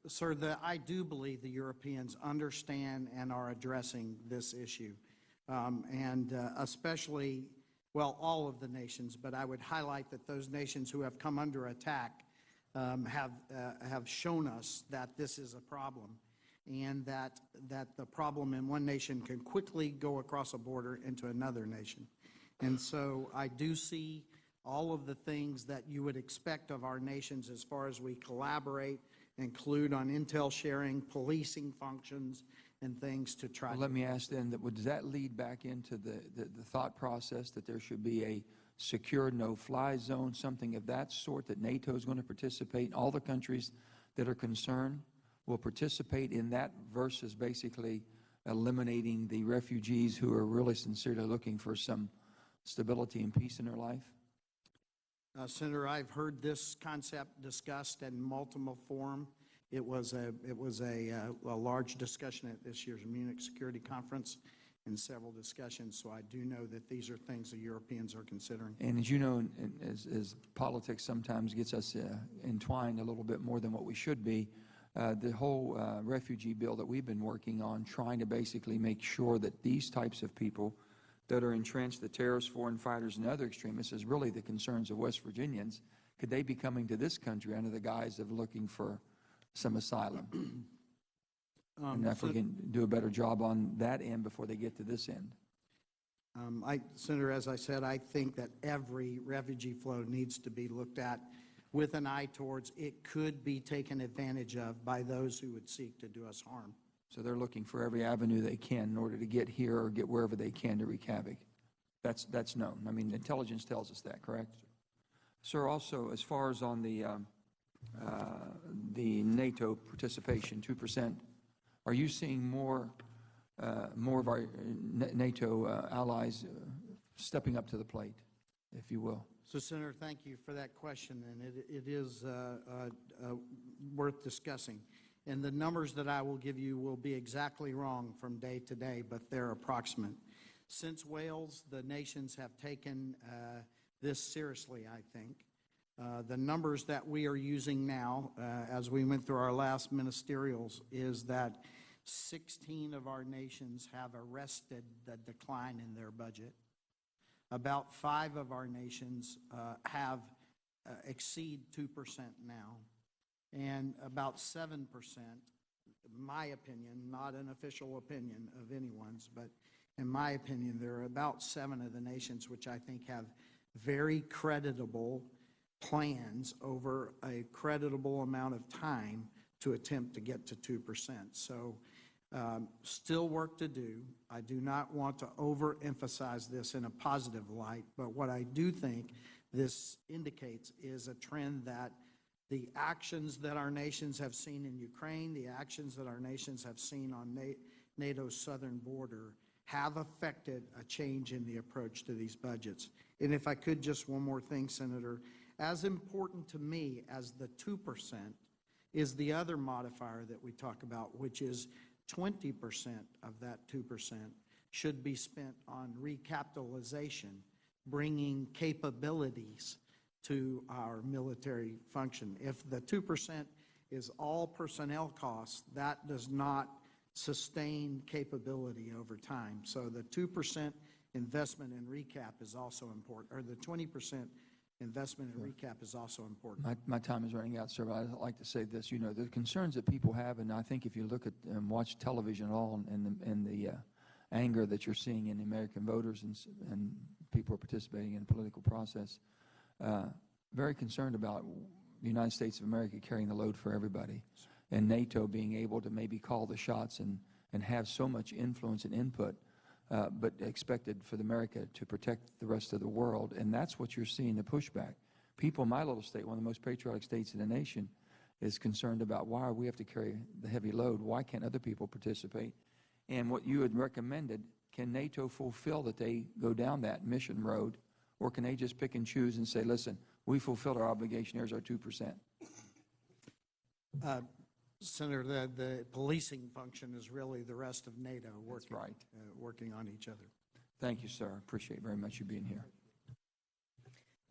Sir, I do believe the Europeans understand and are addressing this issue, and especially, well, all of the nations, but I would highlight that those nations who have come under attack have shown us that this is a problem, and that the problem in one nation can quickly go across a border into another nation. And so I do see all of the things that you would expect of our nations as far as we collaborate, include on intel sharing, policing functions, and things to try. Well, let me ask then, does that lead back into the thought process that there should be a secure no-fly zone, something of that sort, that NATO is going to participate? All the countries that are concerned will participate in that versus basically eliminating the refugees who are really sincerely looking for some stability and peace in their life? Senator, I've heard this concept discussed in multiple form, It was a large discussion at this year's Munich Security Conference and several discussions, so I do know that these are things the Europeans are considering. And as you know, as politics sometimes gets us entwined a little bit more than what we should be, the whole refugee bill that we've been working on, trying to basically make sure that these types of people that are entrenched, the terrorists, foreign fighters, and other extremists, is really the concerns of West Virginians. Could they be coming to this country under the guise of looking for some asylum? And if we can do a better job on that end before they get to this end. Senator, as I said, I think that every refugee flow needs to be looked at with an eye towards it could be taken advantage of by those who would seek to do us harm. So they're looking for every avenue they can in order to get here or get wherever they can to wreak havoc. That's known. I mean, intelligence tells us that, correct? Sir, also, as far as on the NATO participation, 2%, are you seeing more of our NATO allies stepping up to the plate, if you will? So, Senator, thank you for that question, and it is worth discussing. And the numbers that I will give you will be exactly wrong from day to day, but they're approximate. Since Wales, the nations have taken this seriously, I think. The numbers that we are using now, as we went through our last ministerials, is that 16 of our nations have arrested the decline in their budget. About 5 of our nations have exceed 2% now, and about 7%, my opinion, not an official opinion of anyone's, but in my opinion, there are about 7 of the nations which I think have very creditable plans over a creditable amount of time to attempt to get to 2%. So still work to do. I do not want to overemphasize this in a positive light, but what I do think this indicates is a trend that the actions that our nations have seen in Ukraine, the actions that our nations have seen on NATO's southern border have affected a change in the approach to these budgets. And if I could, just one more thing, Senator, as important to me as the 2% is the other modifier that we talk about, which is 20% of that 2% should be spent on recapitalization, bringing capabilities to our military function. If the 2% is all personnel costs, that does not sustain capability over time. So the 2% investment in recap is also important, or the 20% investment in recap is also important. My time is running out, sir, but I'd like to say this. You know, the concerns that people have, and I think if you look at and watch television at all and the anger that you're seeing in the American voters and people are participating in the political process, very concerned about the United States of America carrying the load for everybody, and NATO being able to maybe call the shots and have so much influence and input, but expected for America to protect the rest of the world. And that's what you're seeing, the pushback. People in my little state, one of the most patriotic states in the nation, is concerned about why we have to carry the heavy load. Why can't other people participate? And what you had recommended, can NATO fulfill that they go down that mission road, or can they just pick and choose and say, listen, we fulfilled our obligation, here's our 2%? Senator, the policing function is really the rest of NATO working, right. Working on each other. Thank you, sir. Appreciate very much you being here.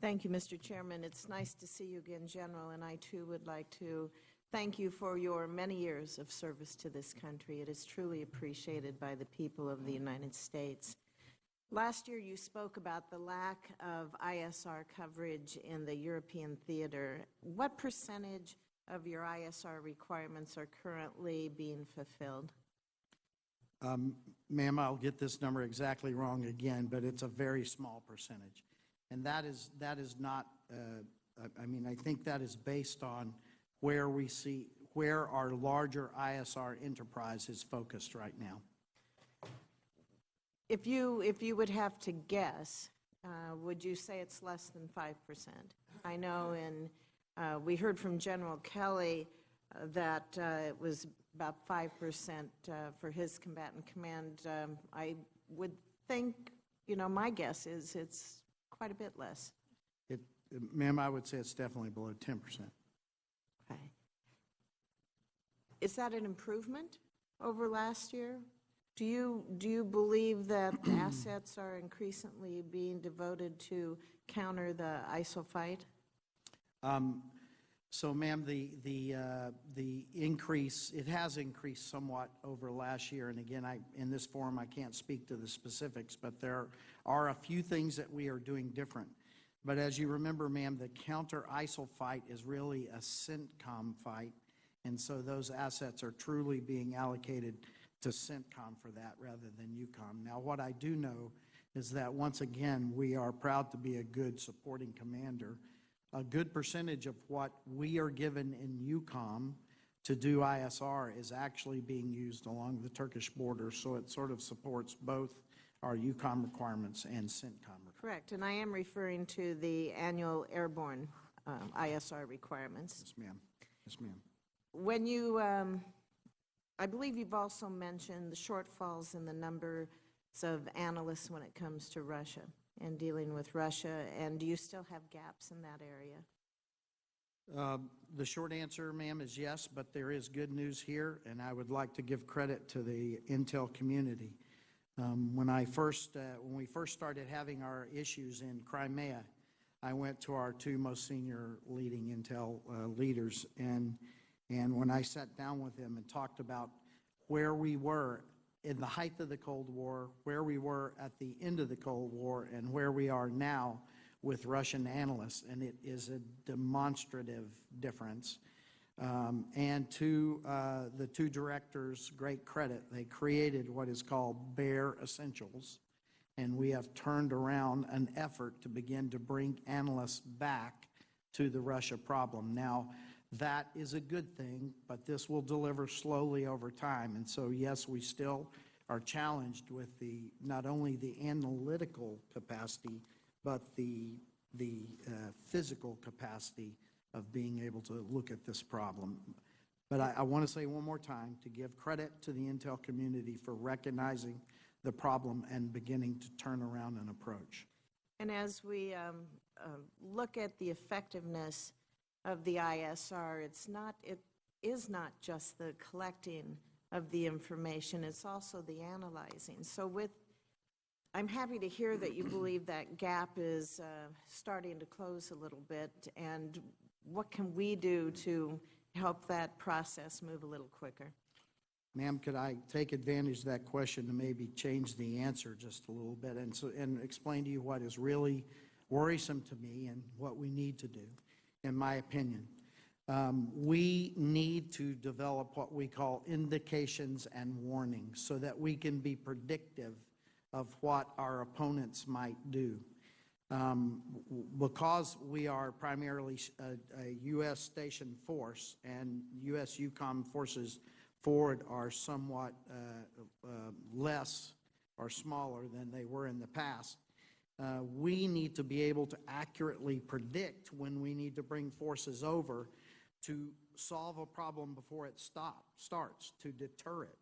Thank you, Mr. Chairman. It's nice to see you again, General, and I too would like to thank you for your many years of service to this country. It is truly appreciated by the people of the United States. Last year you spoke about the lack of ISR coverage in the European theater. What percentage of your ISR requirements are currently being fulfilled? Ma'am, I'll get this number exactly wrong again, but it's a very small percentage. And that is not, I mean, I think that is based on where our larger ISR enterprise is focused right now. If you would have to guess, would you say it's less than 5%? I know we heard from General Kelly that it was about 5% for his combatant command. I would think, you know, my guess is it's quite a bit less. Ma'am, I would say it's definitely below 10%. Okay. Is that an improvement over last year? Do you believe that assets are increasingly being devoted to counter the ISIL fight? So, ma'am, the increase, it has increased somewhat over last year. And again, in this forum, I can't speak to the specifics, but there are a few things that we are doing different. But as you remember, ma'am, the counter ISIL fight is really a CENTCOM fight. And so those assets are truly being allocated to CENTCOM for that rather than Eucom. Now, what I do know is that, once again, we are proud to be a good supporting commander. A good percentage of what we are given in Eucom to do ISR is actually being used along the Turkish border, so it sort of supports both our Eucom requirements and CENTCOM requirements. Correct, and I am referring to the annual airborne ISR requirements. Yes, ma'am. Yes, ma'am. When you, I believe you've also mentioned the shortfalls in the numbers of analysts when it comes to Russia and dealing with Russia, and do you still have gaps in that area? The short answer, ma'am, is yes, but there is good news here, and I would like to give credit to the intel community. When we first started having our issues in Crimea, I went to our two most senior leading intel leaders, and when I sat down with them and talked about where we were in the height of the Cold War, where we were at the end of the Cold War, and where we are now with Russian analysts, and it is a demonstrative difference. And to the two directors, great credit, they created what is called Bare Essentials, and we have turned around an effort to begin to bring analysts back to the Russia problem. Now, that is a good thing, but this will deliver slowly over time. And so, yes, we still are challenged with not only the analytical capacity, but the physical capacity of being able to look at this problem. But I want to say one more time to give credit to the intel community for recognizing the problem and beginning to turn around an approach. And as we look at the effectiveness of the ISR, it is not just the collecting of the information, it's also the analyzing. So I'm happy to hear that you believe that gap is starting to close a little bit, and what can we do to help that process move a little quicker? Ma'am, could I take advantage of that question to maybe change the answer just a little bit and explain to you what is really worrisome to me and what we need to do, in my opinion? We need to develop what we call indications and warnings so that we can be predictive of what our opponents might do. Because we are primarily a U.S. stationed force, and U.S. Eucom forces forward are somewhat less or smaller than they were in the past, we need to be able to accurately predict when we need to bring forces over to solve a problem before it starts, to deter it.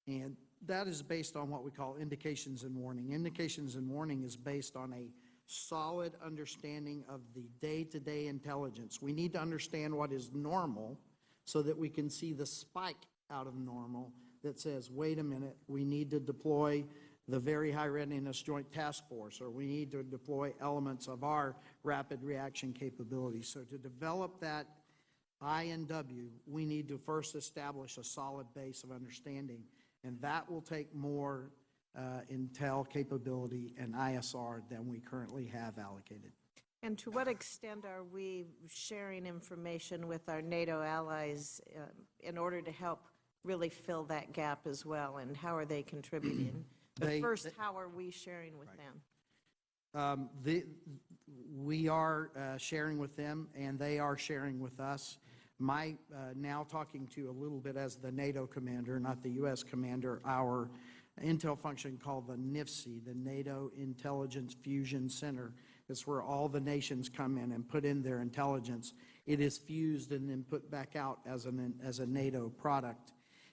And that is based on what we call indications and warning. Indications and warning is based on a solid understanding of the day-to-day intelligence. We need to understand what is normal so that we can see the spike out of normal that says, wait a minute, we need to deploy the Very High Readiness Joint Task Force, or we need to deploy elements of our rapid reaction capability. So to develop that I&W, we need to first establish a solid base of understanding, and that will take more intel capability and ISR than we currently have allocated. And to what extent are we sharing information with our NATO allies in order to help really fill that gap as well, and how are they contributing? But first, how are we sharing with them? We are sharing with them, and they are sharing with us. Now talking to you a little bit as the NATO commander, not the U.S. commander, our intel function called the NIFC, the NATO Intelligence Fusion Center. It's where all the nations come in and put in their intelligence. It is fused and then put back out as a NATO product.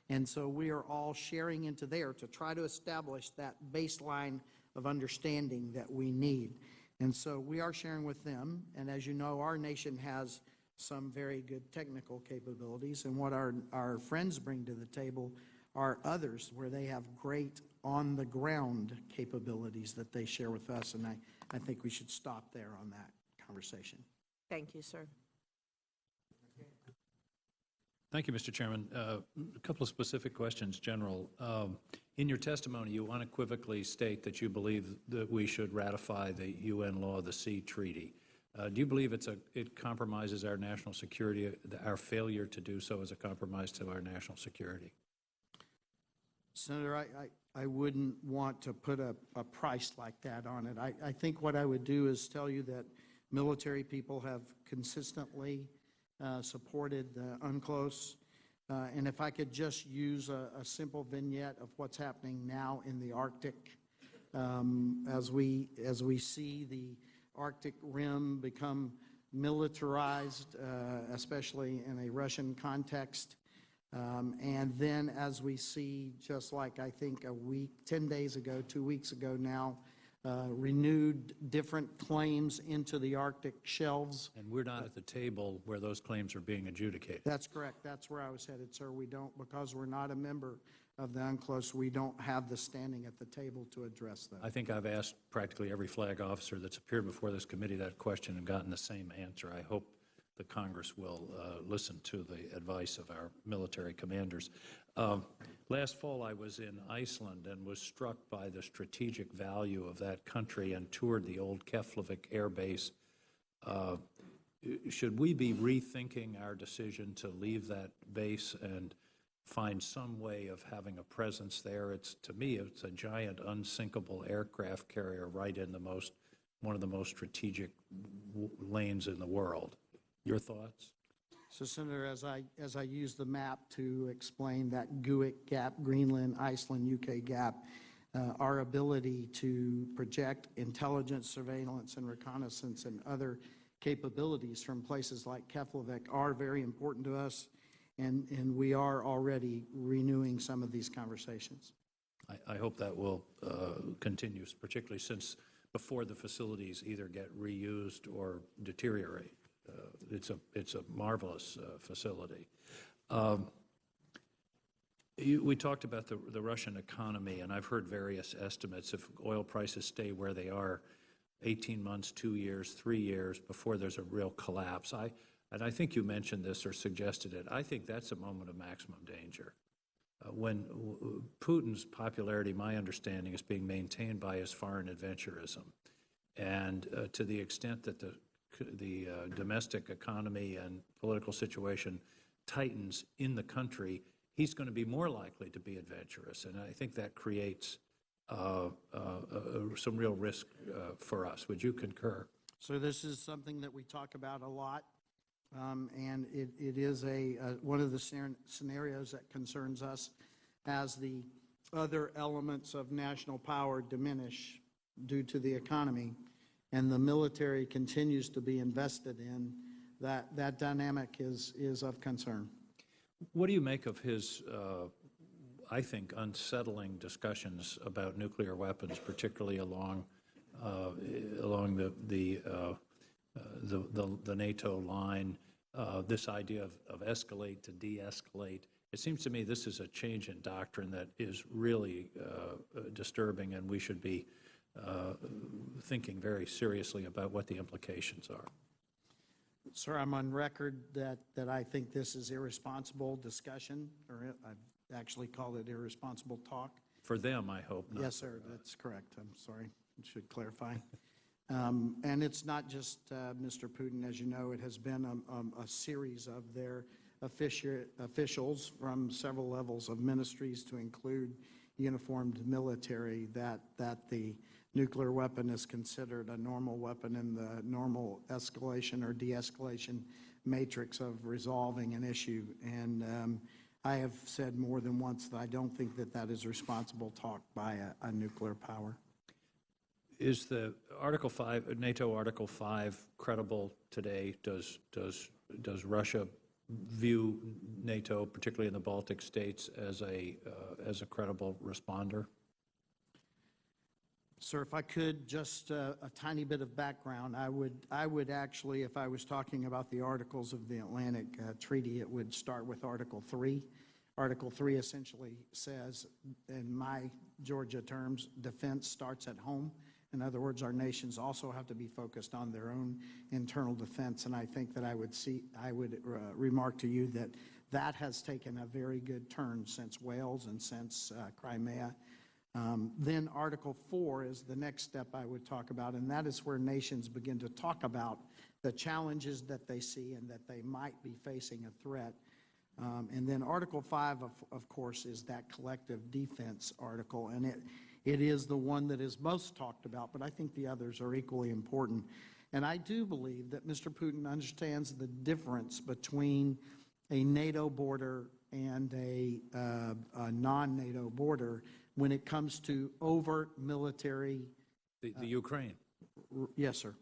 And so we are all sharing into there to try to establish that baseline of understanding that we need. And so we are sharing with them. And as you know, our nation has some very good technical capabilities, and what our friends bring to the table are others where they have great on-the-ground capabilities that they share with us, and I think we should stop there on that conversation. Thank you, sir. Thank you, Mr. Chairman. A couple of specific questions, General. In your testimony, you unequivocally state that you believe that we should ratify the UN Law of the Sea Treaty. Do you believe it compromises our national security, our failure to do so is a compromise to our national security? Senator, I wouldn't want to put a price like that on it. I think what I would do is tell you that military people have consistently supported UNCLOS. And if I could just use a simple vignette of what's happening now in the Arctic, as we see the Arctic Rim become militarized, especially in a Russian context, and then as we see, just like I think a week, 10 days ago, 2 weeks ago now, renewed different claims into the Arctic shelves. And we're not at the table where those claims are being adjudicated. That's correct. That's where I was headed, sir. We don't, because we're not a member of the UNCLOS, we don't have the standing at the table to address that. I think I've asked practically every flag officer that's appeared before this committee that question and gotten the same answer. I hope the Congress will listen to the advice of our military commanders. Last fall, I was in Iceland and was struck by the strategic value of that country and toured the old Keflavik Air Base. Should we be rethinking our decision to leave that base and find some way of having a presence there? To me, it's a giant unsinkable aircraft carrier right in one of the most strategic lanes in the world. Your thoughts? So, Senator, as I use the map to explain that GUIC gap, Greenland, Iceland, UK gap, our ability to project intelligence, surveillance, and reconnaissance and other capabilities from places like Keflavik are very important to us, and we are already renewing some of these conversations. I hope that will continue, particularly since before the facilities either get reused or deteriorate. It's a marvelous facility. We talked about the Russian economy, and I've heard various estimates. If oil prices stay where they are, 18 months, 2 years, 3 years before there's a real collapse. And I think you mentioned this or suggested it. I think that's a moment of maximum danger. When Putin's popularity, my understanding, is being maintained by his foreign adventurism, and to the extent that the domestic economy and political situation tightens in the country, he's going to be more likely to be adventurous. And I think that creates some real risk for us. Would you concur? So this is something that we talk about a lot, and it is one of the scenarios that concerns us as the other elements of national power diminish due to the economy, and the military continues to be invested in. That dynamic is of concern. What do you make of his, I think, unsettling discussions about nuclear weapons, particularly along the NATO line? This idea of escalate to de-escalate. It seems to me this is a change in doctrine that is really disturbing, and we should be thinking very seriously about what the implications are. Sir, I'm on record that I think this is irresponsible discussion, or I've actually called it irresponsible talk. For them, I hope not. Yes, sir, that's correct. I'm sorry. I should clarify. And it's not just Mr. Putin. As you know, it has been a series of their officials from several levels of ministries to include uniformed military that the nuclear weapon is considered a normal weapon in the normal escalation or de-escalation matrix of resolving an issue. And I have said more than once that I don't think that is responsible talk by a nuclear power. Is the Article 5, NATO Article 5 credible today? Does Russia view NATO, particularly in the Baltic states, as a credible responder? Sir, if I could, just a tiny bit of background. I would actually, if I was talking about the Articles of the Atlantic Treaty, it would start with Article 3. Article 3 essentially says, in my Georgia terms, defense starts at home. In other words, our nations also have to be focused on their own internal defense, and I think that I would remark to you that that has taken a very good turn since Wales and since Crimea. Then Article 4 is the next step I would talk about, and that is where nations begin to talk about the challenges that they see and that they might be facing a threat. And then Article 5, of course, is that collective defense article, and it is the one that is most talked about, but I think the others are equally important. And I do believe that Mr. Putin understands the difference between a NATO border and a non-NATO border when it comes to overt military. The Ukraine. Yes, sir.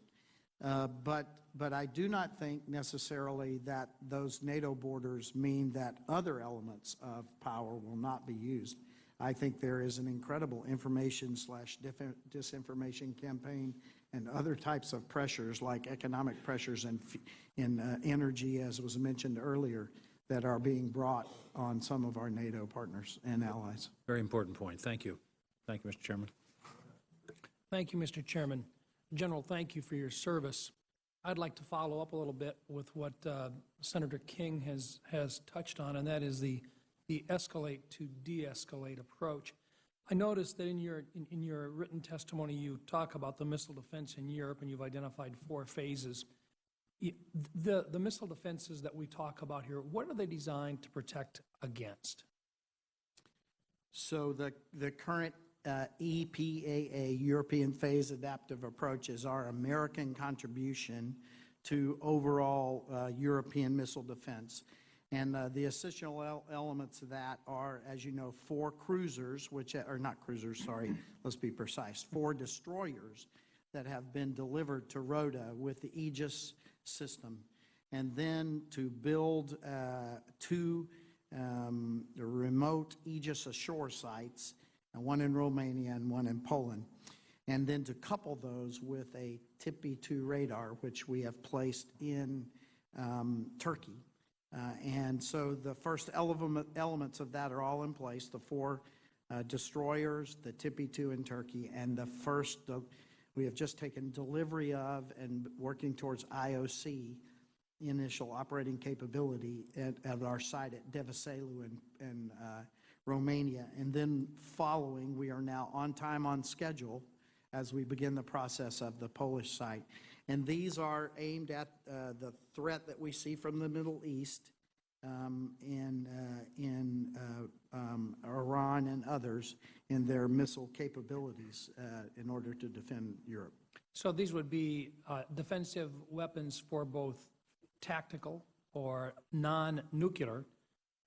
But I do not think necessarily that those NATO borders mean that other elements of power will not be used. I think there is an incredible information/disinformation campaign and other types of pressures like economic pressures and energy, as was mentioned earlier, that are being brought on some of our NATO partners and allies. Very important point. Thank you. Thank you, Mr. Chairman. Thank you, Mr. Chairman. General, thank you for your service. I'd like to follow up a little bit with what Senator King has touched on, and that is the escalate to de-escalate approach. I noticed that in your written testimony you talk about the missile defense in Europe, and you've identified 4 phases. The missile defenses that we talk about here, what are they designed to protect against? So the current EPAA, European Phase Adaptive Approach, is our American contribution to overall European missile defense. And the essential elements of that are, as you know, 4 cruisers, which are not cruisers, sorry, let's be precise, 4 destroyers that have been delivered to Rota with the Aegis system. And then to build 2 remote Aegis ashore sites, one in Romania and one in Poland. And then to couple those with a TPY-2 radar, which we have placed in Turkey. And so the first elements of that are all in place, the 4 destroyers, the TPY-2 in Turkey, and the first we have just taken delivery of and working towards IOC, initial operating capability, at our site at Devaselu in Romania. And then following, we are now on time, on schedule, as we begin the process of the Polish site. And these are aimed at the threat that we see from the Middle East, in Iran and others, in their missile capabilities in order to defend Europe. So these would be defensive weapons for both tactical or non-nuclear,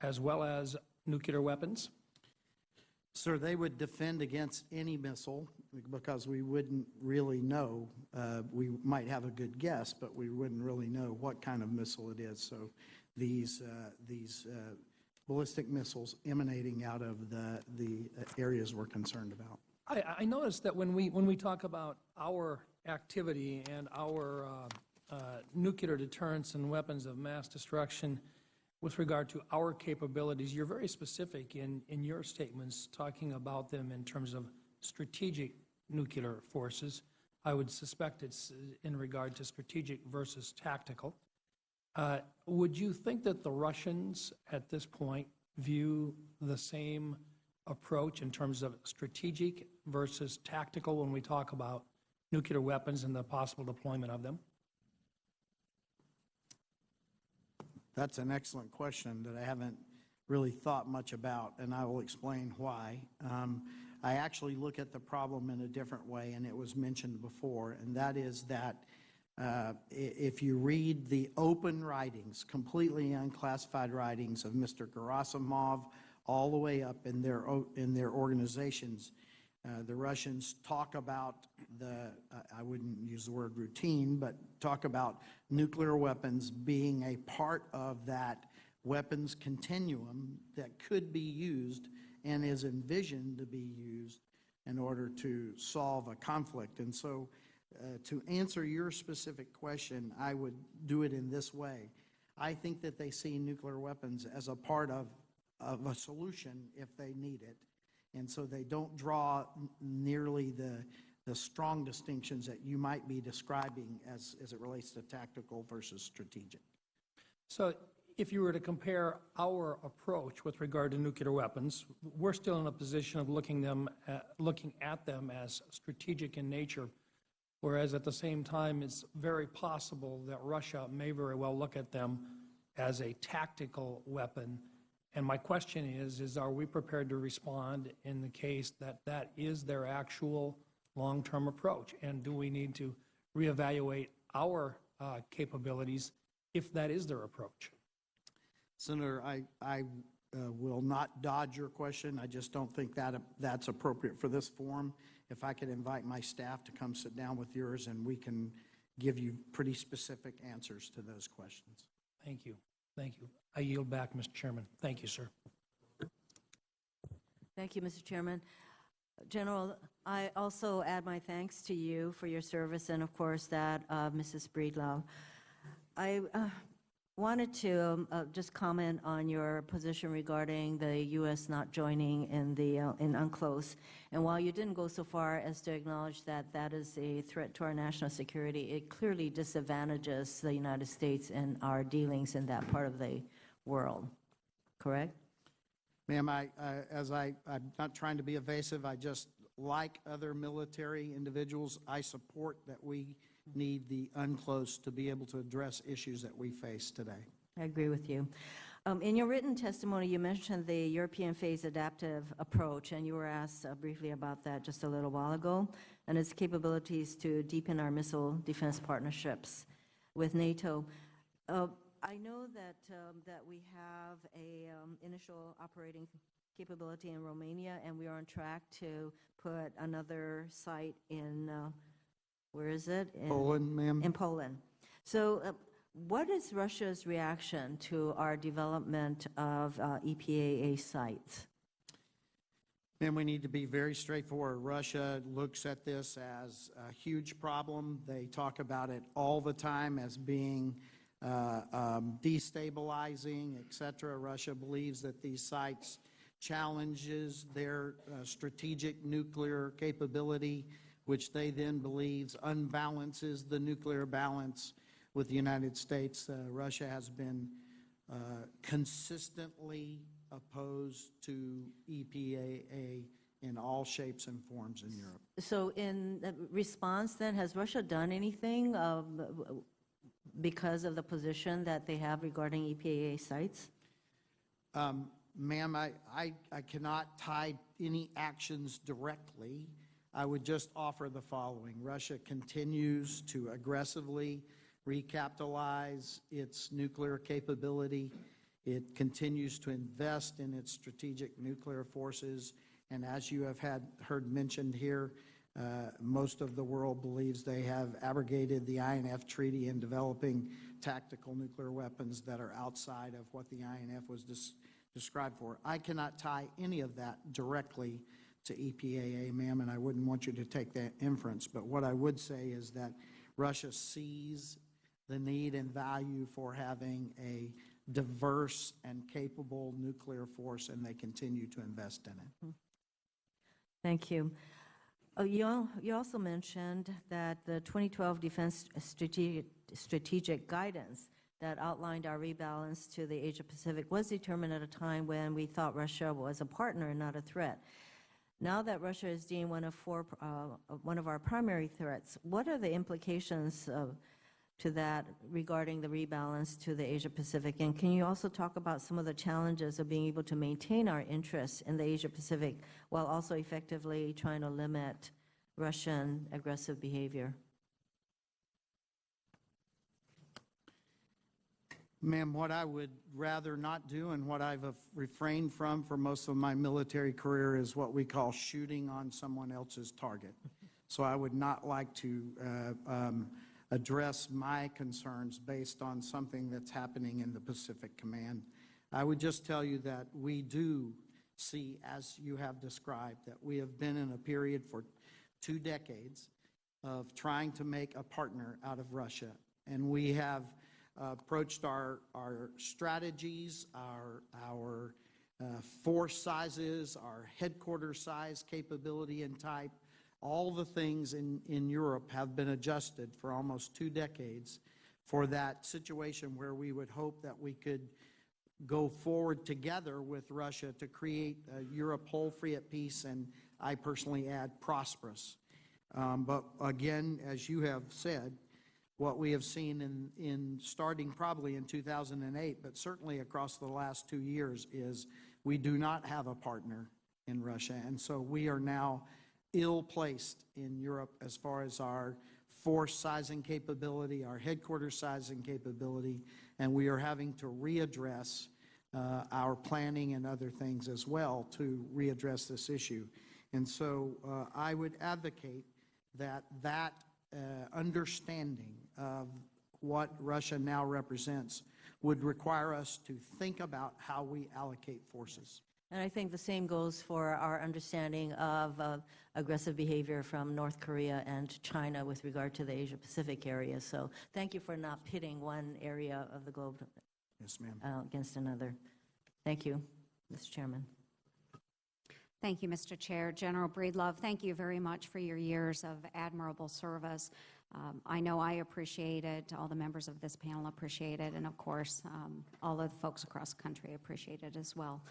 as well as nuclear weapons? Sir, they would defend against any missile because we wouldn't really know. We might have a good guess, but we wouldn't really know what kind of missile it is. So these ballistic missiles emanating out of the areas we're concerned about. I noticed that when we talk about our activity and our nuclear deterrence and weapons of mass destruction, with regard to our capabilities, you're very specific in your statements, talking about them in terms of strategic nuclear forces. I would suspect it's in regard to strategic versus tactical. Would you think that the Russians at this point view the same approach in terms of strategic versus tactical when we talk about nuclear weapons and the possible deployment of them? That's an excellent question that I haven't really thought much about, and I will explain why. I actually look at the problem in a different way, and it was mentioned before, and that is that if you read the open writings, completely unclassified writings of Mr. Gerasimov all the way up in their organizations, the Russians talk about I wouldn't use the word routine, but talk about nuclear weapons being a part of that weapons continuum that could be used and is envisioned to be used in order to solve a conflict. And so to answer your specific question, I would do it in this way. I think that they see nuclear weapons as a part of a solution if they need it. And so they don't draw nearly the strong distinctions that you might be describing as it relates to tactical versus strategic. So if you were to compare our approach with regard to nuclear weapons, we're still in a position of looking at them as strategic in nature, whereas at the same time, it's very possible that Russia may very well look at them as a tactical weapon. And my question is are we prepared to respond in the case that that is their actual long-term approach? And do we need to reevaluate our capabilities if that is their approach? Senator, I will not dodge your question. I just don't think that that's appropriate for this forum. If I could invite my staff to come sit down with yours, and we can give you pretty specific answers to those questions. Thank you. Thank you. I yield back, Mr. Chairman. Thank you, sir. Thank you, Mr. Chairman. General, I also add my thanks to you for your service and, of course, that of Mrs. Breedlove. I wanted to just comment on your position regarding the U.S. not joining in UNCLOS. And while you didn't go so far as to acknowledge that that is a threat to our national security, it clearly disadvantages the United States in our dealings in that part of the world. Correct? Ma'am, I'm not trying to be evasive. I just, like other military individuals, I support that we need the UNCLOS to be able to address issues that we face today. I agree with you. In your written testimony, you mentioned the European phase adaptive approach, and you were asked briefly about that just a little while ago, and its capabilities to deepen our missile defense partnerships with NATO. I know that we have a initial operating capability in Romania, and we are on track to put another site in where is it? Poland, ma'am. In Poland. So what is Russia's reaction to our development of EPAA sites? Ma'am, we need to be very straightforward. Russia looks at this as a huge problem. They talk about it all the time as being destabilizing, et cetera. Russia believes that these sites challenges their strategic nuclear capability, which they then believes unbalances the nuclear balance with the United States. Russia has been consistently opposed to EPAA in all shapes and forms in Europe. So in response then, has Russia done anything because of the position that they have regarding EPAA sites? Ma'am, I cannot tie any actions directly. I would just offer the following. Russia continues to aggressively recapitalize its nuclear capability. It continues to invest in its strategic nuclear forces. And as you have heard mentioned here, most of the world believes they have abrogated the INF Treaty in developing tactical nuclear weapons that are outside of what the INF was described for. I cannot tie any of that directly to EPAA, ma'am, and I wouldn't want you to take that inference. But what I would say is that Russia sees the need and value for having a diverse and capable nuclear force, and they continue to invest in it. Thank you. You also mentioned that the 2012 Defense Strategic Guidance that outlined our rebalance to the Asia-Pacific was determined at a time when we thought Russia was a partner and not a threat. Now that Russia is deemed one of our primary threats, what are the implications to that regarding the rebalance to the Asia-Pacific? And can you also talk about some of the challenges of being able to maintain our interests in the Asia-Pacific while also effectively trying to limit Russian aggressive behavior? Ma'am, what I would rather not do and what I've refrained from for most of my military career is what we call shooting on someone else's target. So I would not like to address my concerns based on something that's happening in the Pacific Command. I would just tell you that we do see as you have described, that we have been in a period for 2 decades of trying to make a partner out of Russia. And we have approached our strategies, our force sizes, our headquarters size, capability and type. All the things in Europe have been adjusted for almost 2 decades for that situation where we would hope that we could go forward together with Russia to create a Europe whole, free, at peace, and I personally add prosperous. But again, as you have said, what we have seen in starting probably in 2008, but certainly across the last 2 years, is we do not have a partner in Russia. And so we are now ill-placed in Europe as far as our force sizing capability, our headquarters sizing capability, and we are having to readdress our planning and other things as well to readdress this issue. And so I would advocate that understanding of what Russia now represents would require us to think about how we allocate forces. And I think the same goes for our understanding of aggressive behavior from North Korea and China with regard to the Asia-Pacific area. So thank you for not pitting one area of the globe Yes, ma'am. Against another. Thank you, Mr. Chairman. Thank you, Mr. Chair. General Breedlove, thank you very much for your years of admirable service. I know I appreciate it, all the members of this panel appreciate it, and of course, all of the folks across the country appreciate it as well.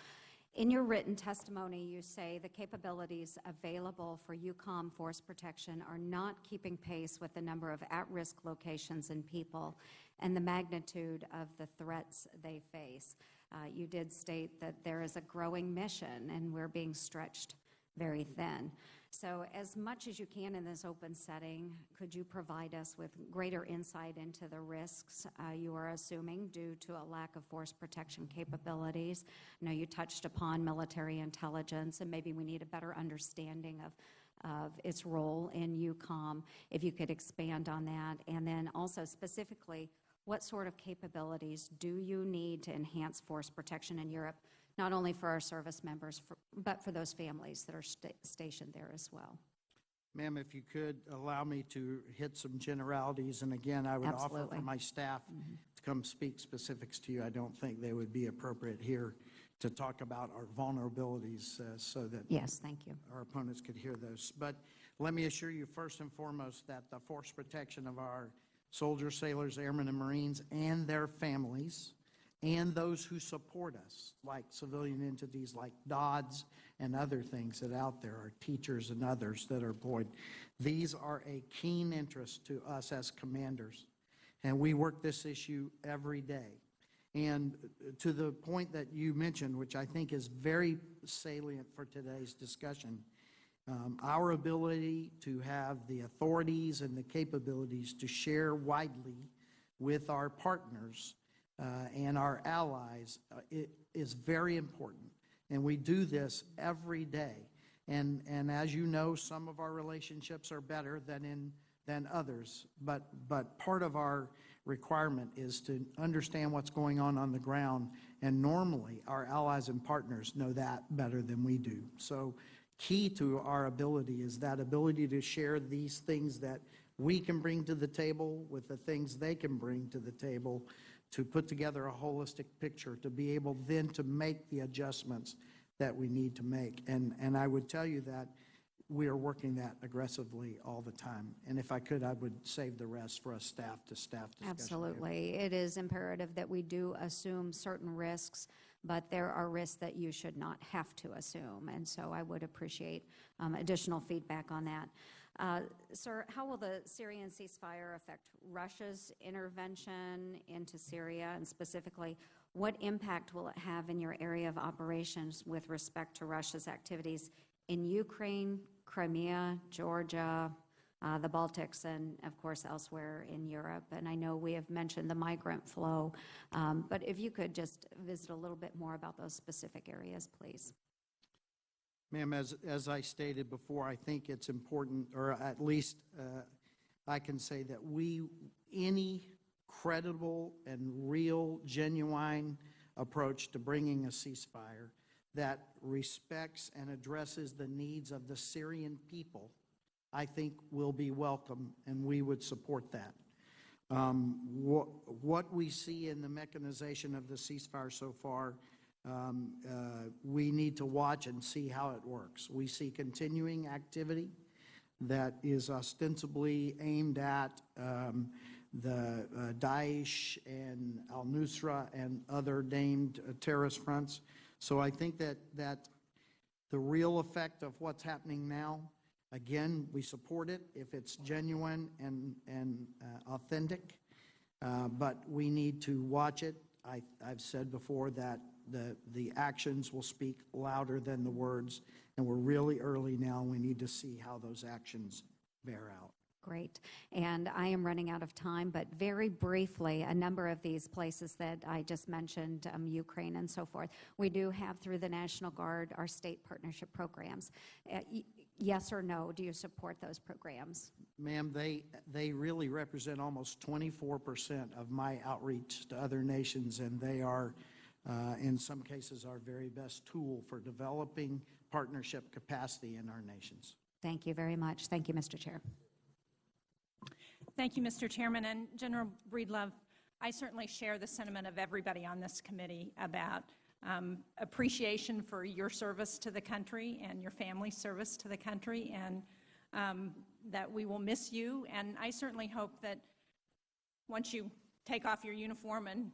In your written testimony, you say the capabilities available for Eucom force protection are not keeping pace with the number of at-risk locations and people and the magnitude of the threats they face. You did state that there is a growing mission and we're being stretched very thin. So as much as you can in this open setting, could you provide us with greater insight into the risks you are assuming due to a lack of force protection capabilities? I know you touched upon military intelligence, and maybe we need a better understanding of its role in Eucom. If you could expand on that. And then also specifically, what sort of capabilities do you need to enhance force protection in Europe, not only for our service members, but for those families that are stationed there as well? Ma'am, if you could allow me to hit some generalities, and again, I would offer for my staff to come speak specifics to you. I don't think they would be appropriate here to talk about our vulnerabilities so that yes, thank you. Our opponents could hear those. But let me assure you first and foremost that the force protection of our soldiers, sailors, airmen, and Marines and their families and those who support us, like civilian entities like DODS and other things that out there, our teachers and others that are employed. These are a keen interest to us as commanders, and we work this issue every day. And to the point that you mentioned, which I think is very salient for today's discussion, our ability to have the authorities and the capabilities to share widely with our partners and our allies it is very important. And we do this every day. And as you know, some of our relationships are better than others. But part of our requirement is to understand what's going on the ground. And normally, our allies and partners know that better than we do. So key to our ability is that ability to share these things that we can bring to the table with the things they can bring to the table to put together a holistic picture, to be able then to make the adjustments that we need to make. And I would tell you that we are working that aggressively all the time. And if I could, I would save the rest for a staff-to-staff discussion. Absolutely. It is imperative that we do assume certain risks, but there are risks that you should not have to assume. And so I would appreciate additional feedback on that. Sir, how will the Syrian ceasefire affect Russia's intervention into Syria, and specifically, what impact will it have in your area of operations with respect to Russia's activities in Ukraine, Crimea, Georgia, the Baltics, and of course elsewhere in Europe? And I know we have mentioned the migrant flow, but if you could just visit a little bit more about those specific areas, please. Ma'am, as I stated before, I think it's important, or at least I can say that any credible and real, genuine approach to bringing a ceasefire that respects and addresses the needs of the Syrian people, I think will be welcome, and we would support that. What we see in the mechanization of the ceasefire so far, we need to watch and see how it works. We see continuing activity that is ostensibly aimed at the Daesh and al-Nusra and other named terrorist fronts. So I think that the real effect of what's happening now, again, we support it if it's genuine and authentic, but we need to watch it. I've said before that the actions will speak louder than the words, and we're really early now. We need to see how those actions bear out. Great. And I am running out of time, but very briefly, a number of these places that I just mentioned, Ukraine and so forth, we do have through the National Guard our state partnership programs. Yes or no, do you support those programs? Ma'am, they really represent almost 24% of my outreach to other nations, and they are, in some cases, our very best tool for developing partnership capacity in our nations. Thank you very much. Thank you, Mr. Chair. Thank you, Mr. Chairman. And General Breedlove, I certainly share the sentiment of everybody on this committee about appreciation for your service to the country and your family's service to the country, and that we will miss you. And I certainly hope that once you take off your uniform and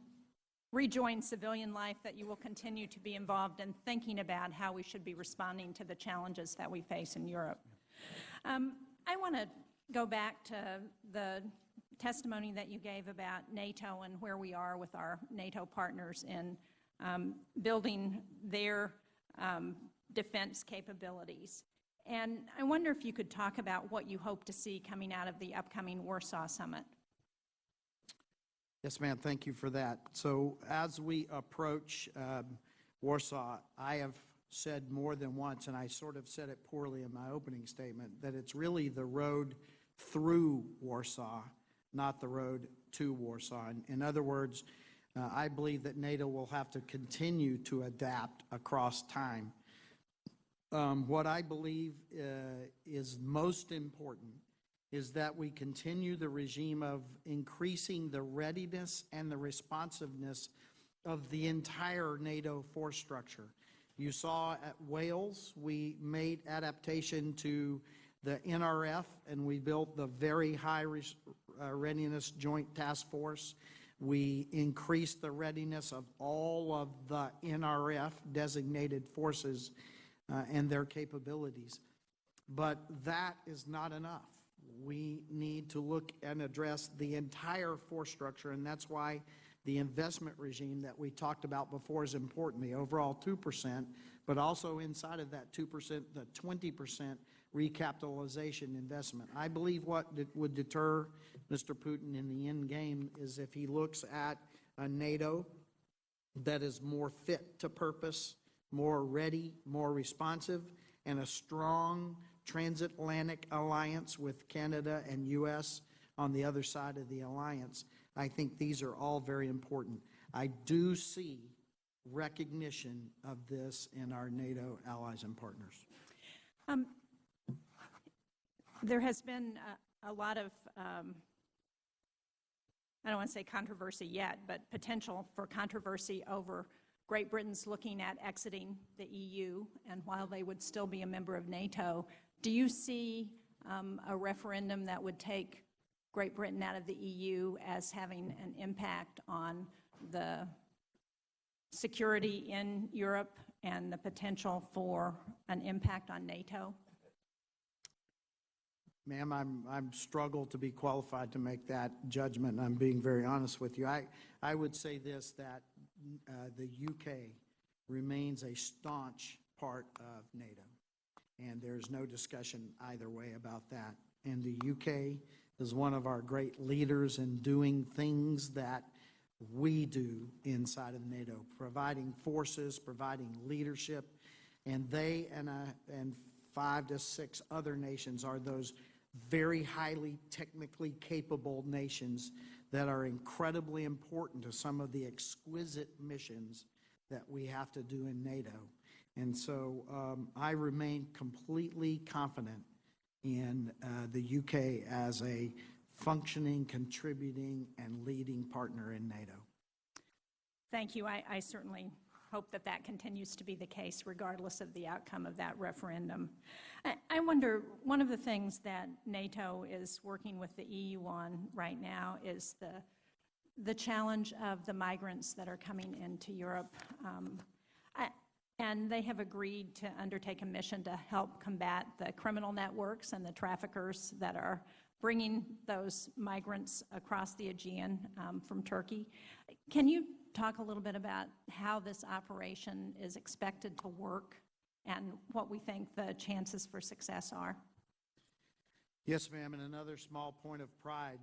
rejoin civilian life, that you will continue to be involved in thinking about how we should be responding to the challenges that we face in Europe. I want to go back to the testimony that you gave about NATO and where we are with our NATO partners in building their defense capabilities. And I wonder if you could talk about what you hope to see coming out of the upcoming Warsaw Summit. Yes, ma'am. Thank you for that. So as we approach Warsaw, I have said more than once, and I sort of said it poorly in my opening statement, that it's really the road through Warsaw, not the road to Warsaw. In other words, I believe that NATO will have to continue to adapt across time. What I believe is most important is that we continue the regime of increasing the readiness and the responsiveness of the entire NATO force structure. You saw at Wales, we made adaptation to the NRF, and we built the Very High Readiness Joint Task Force. We increased the readiness of all of the NRF designated forces and their capabilities. But that is not enough. We need to look and address the entire force structure, and that's why the investment regime that we talked about before is important, the overall 2%, but also inside of that 2%, the 20% recapitalization investment. I believe what would deter Mr. Putin in the end game is if he looks at a NATO that is more fit to purpose, more ready, more responsive, and a strong transatlantic alliance with Canada and U.S. on the other side of the alliance. I think these are all very important. I do see recognition of this in our NATO allies and partners. There has been a lot of, I don't want to say controversy yet, but potential for controversy over Great Britain's looking at exiting the EU, and while they would still be a member of NATO, do you see a referendum that would take Great Britain out of the EU as having an impact on the security in Europe and the potential for an impact on NATO? Ma'am, I'm struggled to be qualified to make that judgment. I'm being very honest with you. I would say this, that the UK remains a staunch part of NATO, and there's no discussion either way about that. And the UK is one of our great leaders in doing things that we do inside of NATO, providing forces, providing leadership, and they and 5 to 6 other nations are those very highly technically capable nations that are incredibly important to some of the exquisite missions that we have to do in NATO. And so I remain completely confident in the UK as a functioning, contributing, and leading partner in NATO. Thank you. I certainly hope that that continues to be the case regardless of the outcome of that referendum. I wonder, one of the things that NATO is working with the EU on right now is the challenge of the migrants that are coming into Europe. And they have agreed to undertake a mission to help combat the criminal networks and the traffickers that are bringing those migrants across the Aegean from Turkey. Can you talk a little bit about how this operation is expected to work and what we think the chances for success are? Yes, ma'am, and another small point of pride,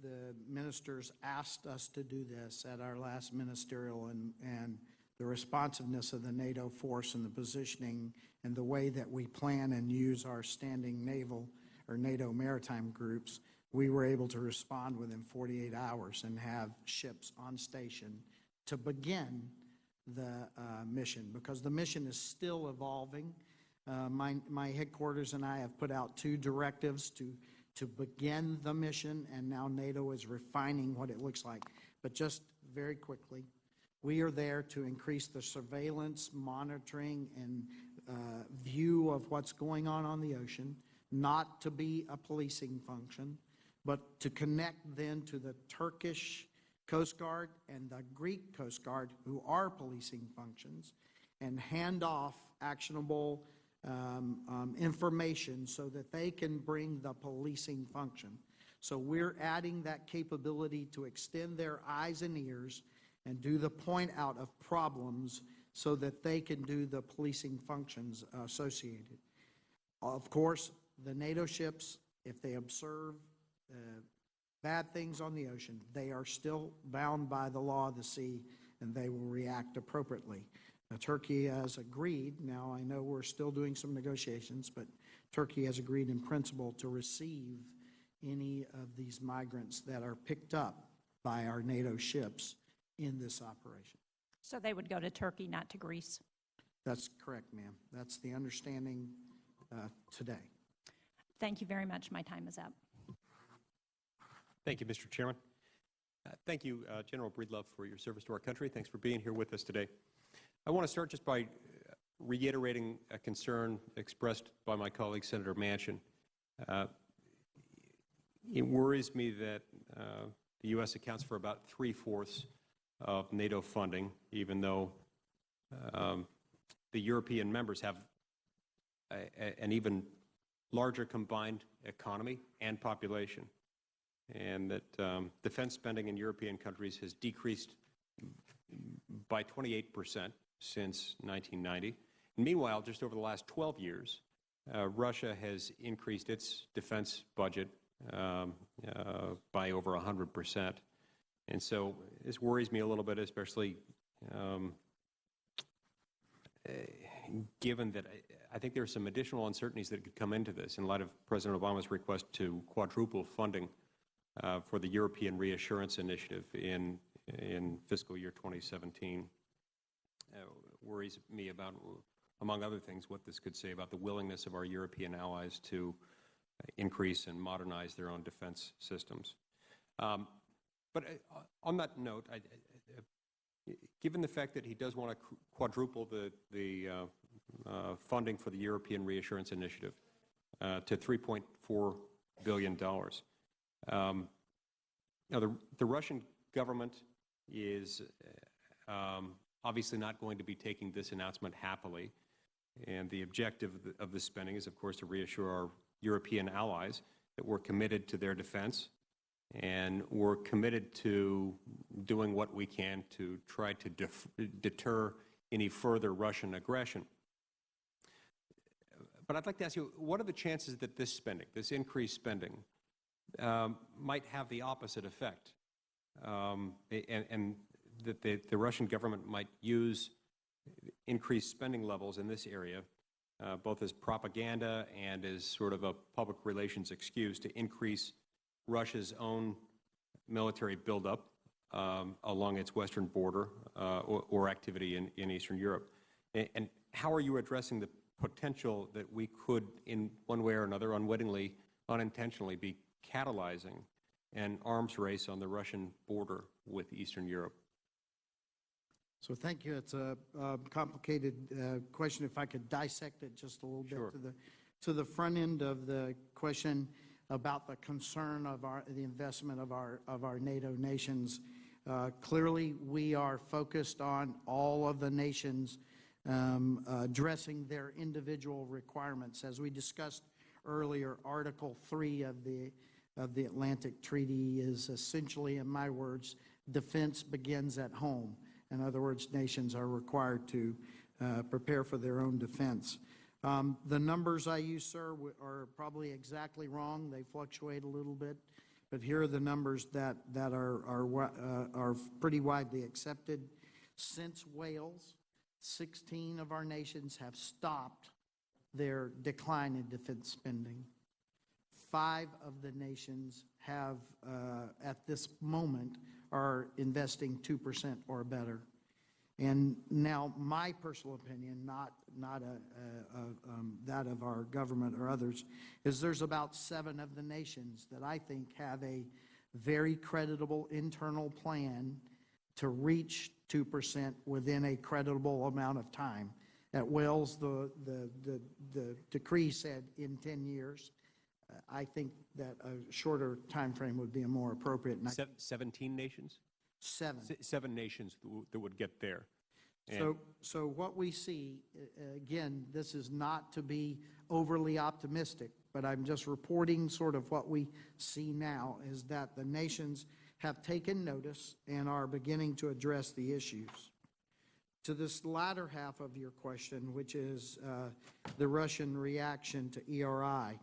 the ministers asked us to do this at our last ministerial, and the responsiveness of the NATO force and the positioning and the way that we plan and use our standing naval or NATO maritime groups, we were able to respond within 48 hours and have ships on station to begin the mission, because the mission is still evolving. My headquarters and I have put out 2 directives to begin the mission, and now NATO is refining what it looks like. But just very quickly, we are there to increase the surveillance, monitoring, and view of what's going on the ocean, not to be a policing function, but to connect then to the Turkish Coast Guard and the Greek Coast Guard, who are policing functions, and hand off actionable information so that they can bring the policing function. So we're adding that capability to extend their eyes and ears and do the point out of problems so that they can do the policing functions associated. Of course, the NATO ships, if they observe bad things on the ocean, they are still bound by the law of the sea, and they will react appropriately. Now, Turkey has agreed, now I know we're still doing some negotiations, but Turkey has agreed in principle to receive any of these migrants that are picked up by our NATO ships in this operation. So they would go to Turkey, not to Greece? That's correct, ma'am. That's the understanding today. Thank you very much. My time is up. Thank you, Mr. Chairman. Thank you, General Breedlove, for your service to our country. Thanks for being here with us today. I want to start just by reiterating a concern expressed by my colleague, Senator Manchin. It worries me that the U.S. accounts for about 3/4 of NATO funding, even though the European members have an even larger combined economy and population, and that defense spending in European countries has decreased by 28% since 1990. And meanwhile, just over the last 12 years, Russia has increased its defense budget by over 100%. And so this worries me a little bit, especially given that I think there are some additional uncertainties that could come into this in light of President Obama's request to quadruple funding for the European Reassurance Initiative in fiscal year 2017. Worries me about, among other things, what this could say about the willingness of our European allies to increase and modernize their own defense systems. But on that note, given the fact that he does want to quadruple the funding for the European Reassurance Initiative to $3.4 billion, now the Russian government is obviously not going to be taking this announcement happily, and the objective of the spending is, of course, to reassure our European allies that we're committed to their defense, and we're committed to doing what we can to try to deter any further Russian aggression. But I'd like to ask you, what are the chances that this spending, this increased spending, might have the opposite effect, and that the Russian government might use increased spending levels in this area, both as propaganda and as sort of a public relations excuse to increase Russia's own military buildup along its western border or activity in Eastern Europe? And how are you addressing the potential that we could, in one way or another, unwittingly, unintentionally, be catalyzing an arms race on the Russian border with Eastern Europe? So thank you. It's a complicated question. If I could dissect it just a little bit. Sure. To the front end of the question about the concern of the investment of our NATO nations. Clearly, we are focused on all of the nations addressing their individual requirements. As we discussed earlier, Article 3 of the Atlantic Treaty is essentially, in my words, defense begins at home. In other words, nations are required to prepare for their own defense. The numbers I use, sir, are probably exactly wrong. They fluctuate a little bit. But here are the numbers that are pretty widely accepted. Since Wales, 16 of our nations have stopped their decline in defense spending. 5 of the nations have, at this moment, are investing 2% or better. And now, my personal opinion, not that of our government or others, is there's about 7 of the nations that I think have a very creditable internal plan to reach 2% within a creditable amount of time. At Wales, the decree said in 10 years. I think that a shorter time frame would be a more appropriate. 17 nations? 7. 7 nations that would get there. So what we see, again, this is not to be overly optimistic, but I'm just reporting sort of what we see now, is that the nations have taken notice and are beginning to address the issues. To this latter half of your question, which is the Russian reaction to ERI,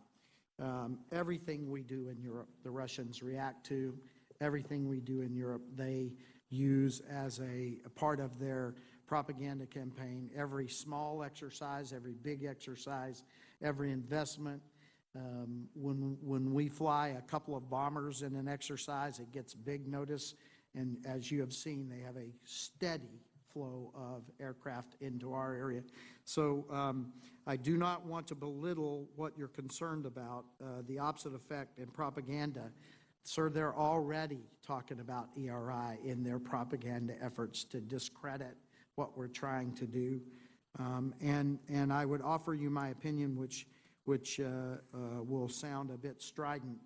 everything we do in Europe, the Russians react to. Everything we do in Europe, they use as a part of their propaganda campaign. Every small exercise, every big exercise, every investment. When we fly a couple of bombers in an exercise, it gets big notice. And as you have seen, they have a steady flow of aircraft into our area. So I do not want to belittle what you're concerned about, the opposite effect in propaganda. Sir, they're already talking about ERI in their propaganda efforts to discredit what we're trying to do. And I would offer you my opinion, which will sound a bit strident.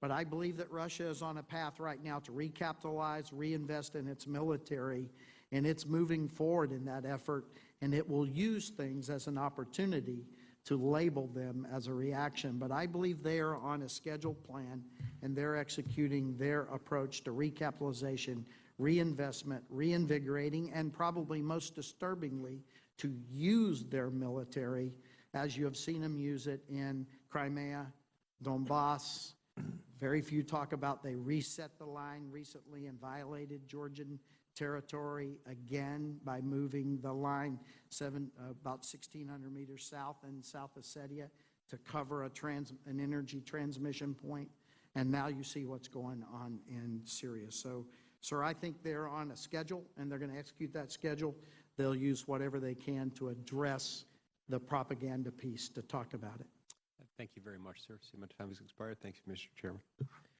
But I believe that Russia is on a path right now to recapitalize, reinvest in its military, and it's moving forward in that effort, and it will use things as an opportunity to label them as a reaction. But I believe they are on a scheduled plan, and they're executing their approach to recapitalization, reinvestment, reinvigorating, and probably most disturbingly, to use their military, as you have seen them use it in Crimea, Donbass. Very few talk about they reset the line recently and violated Georgian territory again by moving the line about 1,600 meters south in South Ossetia to cover an energy transmission point. And now you see what's going on in Syria. So, sir, I think they're on a schedule, and they're going to execute that schedule. They'll use whatever they can to address the propaganda piece to talk about it. Thank you very much, sir. See, my time has expired. Thank you, Mr. Chairman.